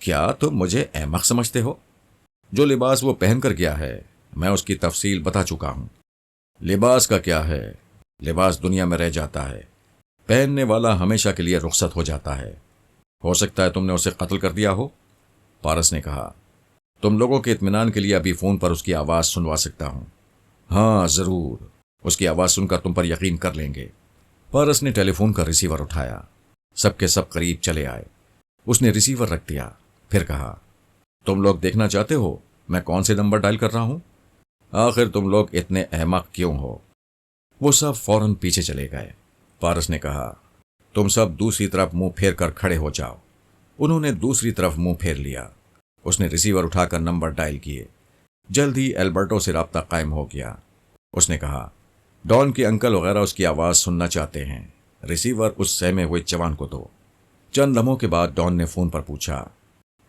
کیا تم مجھے احمق سمجھتے ہو؟ جو لباس وہ پہن کر گیا ہے میں اس کی تفصیل بتا چکا ہوں۔ لباس کا کیا ہے، لباس دنیا میں رہ جاتا ہے، پہننے والا ہمیشہ کے لیے رخصت ہو جاتا ہے۔ ہو سکتا ہے تم نے اسے قتل کر دیا ہو۔ پارس نے کہا، تم لوگوں کے اطمینان کے لیے ابھی فون پر اس کی آواز سنوا سکتا ہوں۔ ہاں ضرور، اس کی آواز سن کر تم پر یقین کر لیں گے۔ پارس نے ٹیلی فون کا ریسیور اٹھایا۔ سب کے سب قریب چلے آئے۔ اس نے ریسیور رکھ دیا، پھر کہا، تم لوگ دیکھنا چاہتے ہو میں کون سے نمبر ڈائل کر رہا ہوں؟ آخر تم لوگ اتنے احمق کیوں ہو؟ وہ سب فوراً پیچھے چلے گئے۔ پارس نے کہا، تم سب دوسری طرف منہ پھیر کر کھڑے ہو جاؤ۔ انہوں نے دوسری طرف منہ پھیر لیا۔ اس نے ریسیور اٹھا کر نمبر ڈائل کیے۔ جلد ہی البرٹو سے رابطہ قائم ہو گیا۔ اس نے کہا، ڈان کے انکل وغیرہ اس کی آواز سننا چاہتے ہیں، ریسیور اس سہمے ہوئے جوان کو دو۔ چند لمحوں کے بعد ڈان نے فون پر پوچھا،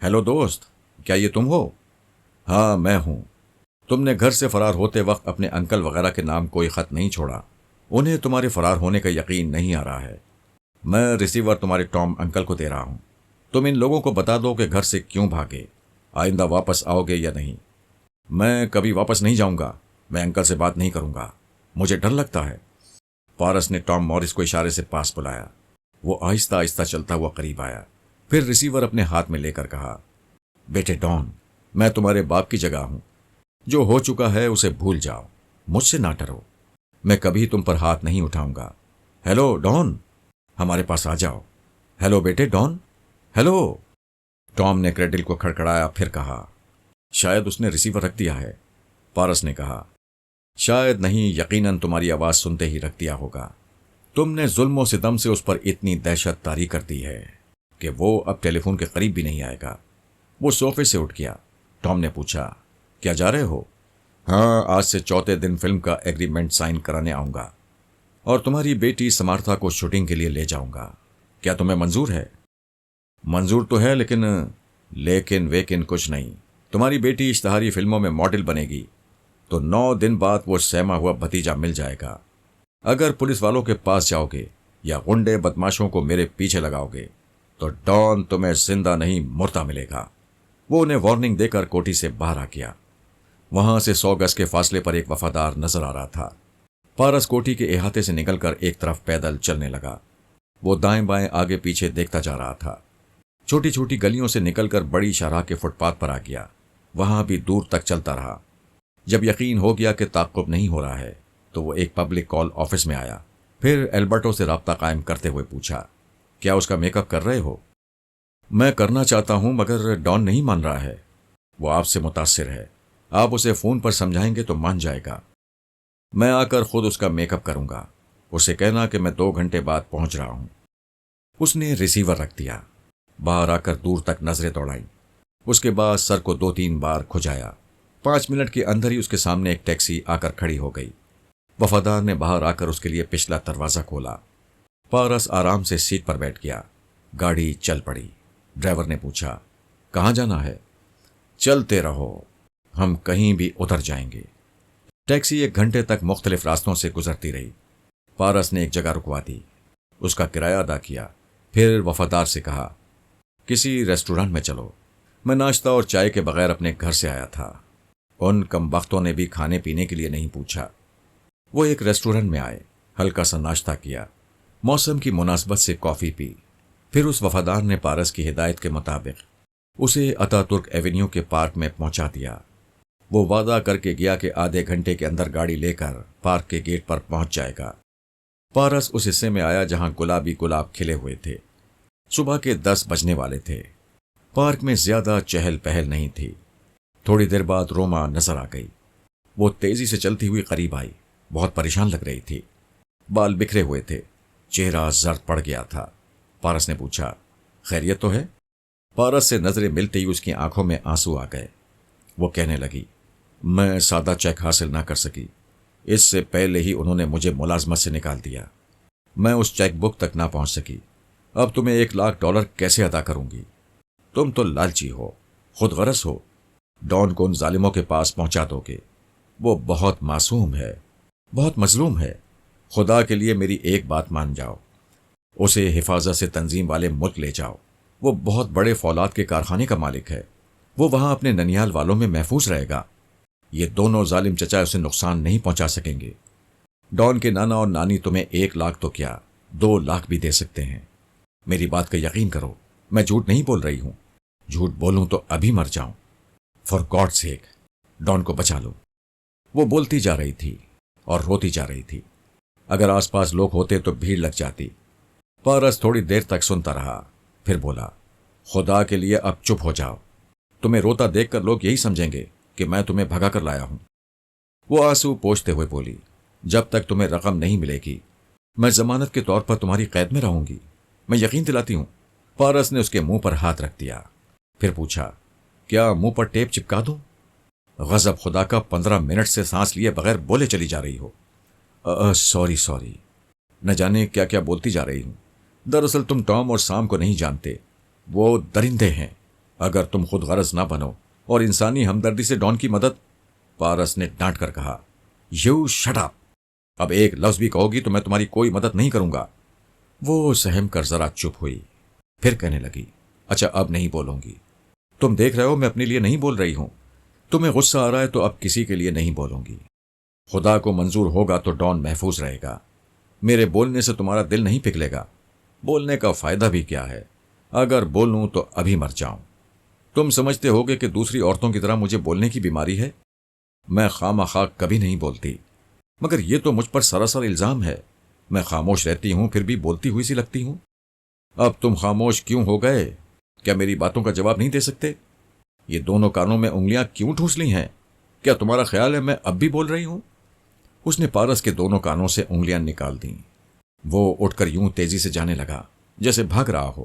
ہیلو دوست، کیا یہ تم ہو؟ ہاں میں ہوں۔ تم نے گھر سے فرار ہوتے وقت اپنے انکل وغیرہ کے نام کوئی خط نہیں چھوڑا، انہیں تمہارے فرار ہونے کا یقین نہیں آ رہا ہے۔ میں ریسیور تمہارے ٹام انکل کو دے رہا ہوں، تم ان لوگوں کو بتا دو کہ گھر سے کیوں بھاگے، آئندہ واپس آؤ گے یا نہیں۔ میں کبھی واپس نہیں جاؤں گا، میں انکل سے بات نہیں کروں گا، مجھے ڈر لگتا ہے۔ پارس نے ٹام مورس کو اشارے سے پاس بلایا۔ وہ آہستہ آہستہ چلتا ہوا قریب آیا، پھر ریسیور اپنے ہاتھ میں لے کر کہا، بیٹے ڈان، میں تمہارے باپ کی جگہ ہوں، جو ہو چکا ہے اسے بھول جاؤ، مجھ سے نہ ڈرو، میں کبھی تم پر ہاتھ نہیں اٹھاؤں گا۔ ہیلو ڈان، ہمارے پاس آ جاؤ۔ ہیلو بیٹے ڈان، ہیلو۔ ٹام نے کریڈل کو کھڑکھڑایا، پھر کہا، شاید اس نے ریسیور رکھ دیا ہے۔ پارس نے کہا، شاید نہیں، یقیناً تمہاری آواز سنتے ہی رکھ دیا ہوگا۔ تم نے ظلم و ستم سے اس پر اتنی دہشت طاری کر دی ہے کہ وہ اب ٹیلی فون کے قریب بھی نہیں آئے گا۔ وہ صوفے سے اٹھ گیا۔ ٹام نے پوچھا، کیا جا رہے ہو؟ ہاں، آج سے چوتھے دن فلم کا ایگریمنٹ سائن کرانے آؤں گا اور تمہاری بیٹی سمارتھا کو شوٹنگ کے لیے لے جاؤں گا۔ کیا تمہیں منظور ہے؟ منظور تو ہے، لیکن کچھ نہیں۔ تمہاری بیٹی اشتہاری فلموں میں ماڈل بنے گی تو 9 دن بعد وہ سہما ہوا بھتیجا مل جائے گا۔ اگر پولیس والوں کے پاس جاؤ گے یا غنڈے بدماشوں کو میرے پیچھے لگاؤ گے تو ڈان تمہیں زندہ نہیں مردہ ملے گا۔ وہ انہیں وارننگ دے کر کوٹھی سے باہر آ گیا۔ وہاں سے 100 گز کے فاصلے پر ایک وفادار نظر آ رہا تھا۔ پارس کوٹھی کے احاطے سے نکل کر ایک طرف پیدل چلنے لگا۔ وہ دائیں بائیں آگے پیچھے دیکھتا جا رہا تھا۔ چھوٹی چھوٹی گلیوں سے نکل کر بڑی شاہراہ کے فٹ پاتھ پر آ گیا۔ وہاں بھی دور تک چلتا رہا۔ جب یقین ہو گیا کہ تعاقب نہیں ہو رہا ہے تو وہ ایک پبلک کال آفس میں آیا۔ پھر البرٹو سے رابطہ قائم کرتے ہوئے پوچھا، کیا اس کا میک اپ کر رہے ہو؟ میں کرنا چاہتا ہوں مگر ڈان نہیں مان رہا ہے۔ وہ آپ سے متاثر ہے۔ آپ اسے فون پر سمجھائیں گے تو مان جائے گا۔ میں آ کر خود اس کا میک اپ کروں گا۔ اسے کہنا کہ میں 2 گھنٹے بعد پہنچ رہا ہوں۔ اس نے ریسیور رکھ دیا۔ باہر آ کر دور تک نظریں دوڑائیں۔ اس کے بعد سر کو 2-3 بار کھجایا۔ 5 منٹ کے اندر ہی اس کے سامنے ایک ٹیکسی آ کر کھڑی ہو گئی۔ وفادار نے باہر آ کر اس کے لیے پچھلا دروازہ کھولا۔ پارس آرام سے سیٹ پر بیٹھ گیا۔ گاڑی چل پڑی۔ ڈرائیور نے پوچھا، کہاں جانا ہے؟ چلتے رہو، ہم کہیں بھی اتر جائیں گے۔ ٹیکسی 1 گھنٹے تک مختلف راستوں سے گزرتی رہی۔ پارس نے ایک جگہ رکوا دی، اس کا کرایہ ادا کیا، پھر وفادار سے کہا، کسی ریسٹورانٹ میں چلو۔ میں ناشتہ اور چائے کے بغیر اپنے گھر سے آیا تھا۔ ان کم بختوں نے بھی کھانے پینے کے لیے نہیں پوچھا۔ وہ ایک ریسٹورانٹ میں آئے، ہلکا سا ناشتہ کیا، موسم کی مناسبت سے کافی پی۔ پھر اس وفادار نے پارس کی ہدایت کے مطابق اسے اتا ترک ایونیو کے پارک میں پہنچا دیا۔ وہ وعدہ کر کے گیا کہ آدھے گھنٹے کے اندر گاڑی لے کر پارک کے گیٹ پر پہنچ جائے گا۔ پارس اس حصے میں آیا جہاں گلابی گلاب کھلے ہوئے تھے۔ صبح کے 10 بجنے والے تھے۔ پارک میں زیادہ چہل پہل نہیں تھی۔ تھوڑی دیر بعد روما نظر آ گئی۔ وہ تیزی سے چلتی ہوئی قریب آئی۔ بہت پریشان لگ رہی تھی۔ بال بکھرے ہوئے تھے، چہرہ زرد پڑ گیا تھا۔ پارس نے پوچھا، خیریت تو ہے؟ پارس سے نظریں ملتے ہی اس کی آنکھوں میں آنسو آ گئے۔ وہ کہنے لگی، میں سادہ چیک حاصل نہ کر سکی۔ اس سے پہلے ہی انہوں نے مجھے ملازمت سے نکال دیا۔ میں اس چیک بک تک نہ پہنچ سکی۔ اب تمہیں $1,00,000 کیسے ادا کروں گی؟ تم تو لالچی ہو، خود غرض ہو۔ ڈان کو ان ظالموں کے پاس پہنچا دو گے۔ وہ بہت معصوم ہے، بہت مظلوم ہے۔ خدا کے لیے میری ایک بات مان جاؤ، اسے حفاظت سے تنظیم والے ملک لے جاؤ۔ وہ بہت بڑے فولاد کے کارخانے کا مالک ہے۔ وہ وہاں اپنے ننیال والوں میں محفوظ رہے گا۔ یہ دونوں ظالم چچا اسے نقصان نہیں پہنچا سکیں گے۔ ڈان کے نانا اور نانی تمہیں 1,00,000 تو کیا 2,00,000 بھی دے سکتے ہیں۔ میری بات کا یقین کرو، میں جھوٹ نہیں بول رہی ہوں۔ جھوٹ بولوں تو ابھی مر جاؤں۔ فار گاڈ سیک، ڈان کو بچا لو۔ وہ بولتی جا رہی تھی اور روتی جا رہی تھی۔ اگر آس پاس لوگ ہوتے تو بھیڑ لگ جاتی۔ پارس تھوڑی دیر تک سنتا رہا، پھر بولا، خدا کے لیے اب چپ ہو جاؤ۔ تمہیں روتا دیکھ کر لوگ یہی سمجھیں گے کہ میں تمہیں بھگا کر لایا ہوں۔ وہ آنسو پوچھتے ہوئے بولی، جب تک تمہیں رقم نہیں ملے گی میں ضمانت کے طور پر تمہاری قید میں رہوں گی۔ میں یقین دلاتی ہوں۔ پارس نے اس کے منہ پر ہاتھ رکھ دیا، پھر پوچھا، کیا منہ پر ٹیپ چپکا دوں؟ غضب خدا کا 15 منٹ سے سانس لیے بغیر بولے چلی جا رہی ہو۔ سوری، نہ جانے کیا کیا بولتی جا رہی ہوں۔ دراصل تم ٹام اور سام کو نہیں جانتے، وہ درندے ہیں۔ اگر تم خود غرض نہ بنو اور انسانی ہمدردی سے ڈان کی مدد۔ پارس نے ڈانٹ کر کہا، یو شٹ اپ۔ اب ایک لفظ بھی کہو گی تو میں تمہاری کوئی مدد نہیں کروں گا۔ وہ سہم کر ذرا چپ ہوئی، پھر کہنے لگی، اچھا اب نہیں بولوں گی۔ تم دیکھ رہے ہو میں اپنے لیے نہیں بول رہی ہوں۔ تمہیں غصہ آ رہا ہے تو اب کسی کے لیے نہیں بولوں گی۔ خدا کو منظور ہوگا تو ڈان محفوظ رہے گا۔ میرے بولنے سے تمہارا دل نہیں پگھلے گا۔ بولنے کا فائدہ بھی کیا ہے؟ اگر بولوں تو ابھی مر جاؤں۔ تم سمجھتے ہوگے کہ دوسری عورتوں کی طرح مجھے بولنے کی بیماری ہے؟ میں خواہ مخواہ کبھی نہیں بولتی، مگر یہ تو مجھ پر سراسر الزام ہے۔ میں خاموش رہتی ہوں پھر بھی بولتی ہوئی سی لگتی ہوں۔ اب تم خاموش کیوں ہو گئے؟ کیا میری باتوں کا جواب نہیں دے سکتے؟ یہ دونوں کانوں میں انگلیاں کیوں ٹھوس لی ہیں؟ کیا تمہارا خیال ہے میں اب بھی بول رہی ہوں؟ اس نے پارس کے دونوں کانوں سے انگلیاں نکال دیں۔ وہ اٹھ کر یوں تیزی سے جانے لگا جیسے بھاگ رہا ہو۔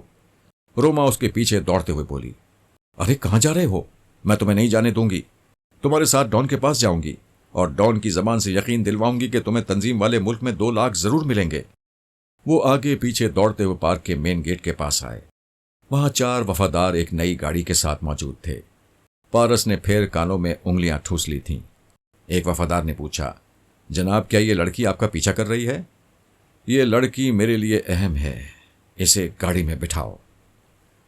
روما اس کے پیچھے دوڑتے ہوئے بولی، ارے کہاں جا رہے ہو؟ میں تمہیں نہیں جانے دوں گی۔ تمہارے ساتھ ڈان کے پاس جاؤں گی اور ڈان کی زبان سے یقین دلواؤں گی کہ تمہیں تنظیم والے ملک میں 2 لاکھ ضرور ملیں گے۔ وہ آگے پیچھے دوڑتے ہوئے پارک کے مین گیٹ کے پاس آئے۔ وہاں 4 وفادار ایک نئی گاڑی کے ساتھ موجود تھے۔ پارس نے پھر کانوں میں انگلیاں ٹھوس لی تھیں۔ ایک وفادار نے پوچھا، جناب کیا یہ لڑکی آپ کا پیچھا کر رہی ہے؟ یہ لڑکی میرے لیے اہم ہے، اسے گاڑی میں بٹھاؤ۔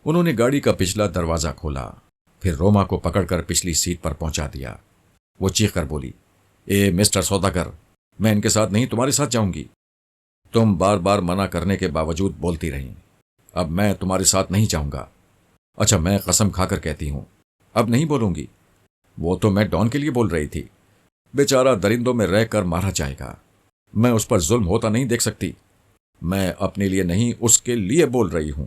انہوں نے گاڑی کا پچھلا دروازہ کھولا، پھر روما کو پکڑ کر پچھلی سیٹ پر پہنچا دیا۔ وہ چیخ کر بولی، اے مسٹر سوداگر، میں ان کے ساتھ نہیں تمہارے ساتھ جاؤں گی۔ تم بار بار منع کرنے کے باوجود بولتی رہیں۔ اب میں تمہارے ساتھ نہیں جاؤں گا۔ اچھا میں قسم کھا کر کہتی ہوں اب نہیں بولوں گی۔ وہ تو میں ڈان کے لیے بول رہی تھی، بیچارہ درندوں میں رہ کر مارا جائے گا، میں اس پر ظلم ہوتا نہیں دیکھ سکتی۔ میں اپنے لیے نہیں اس کے لیے بول رہی ہوں۔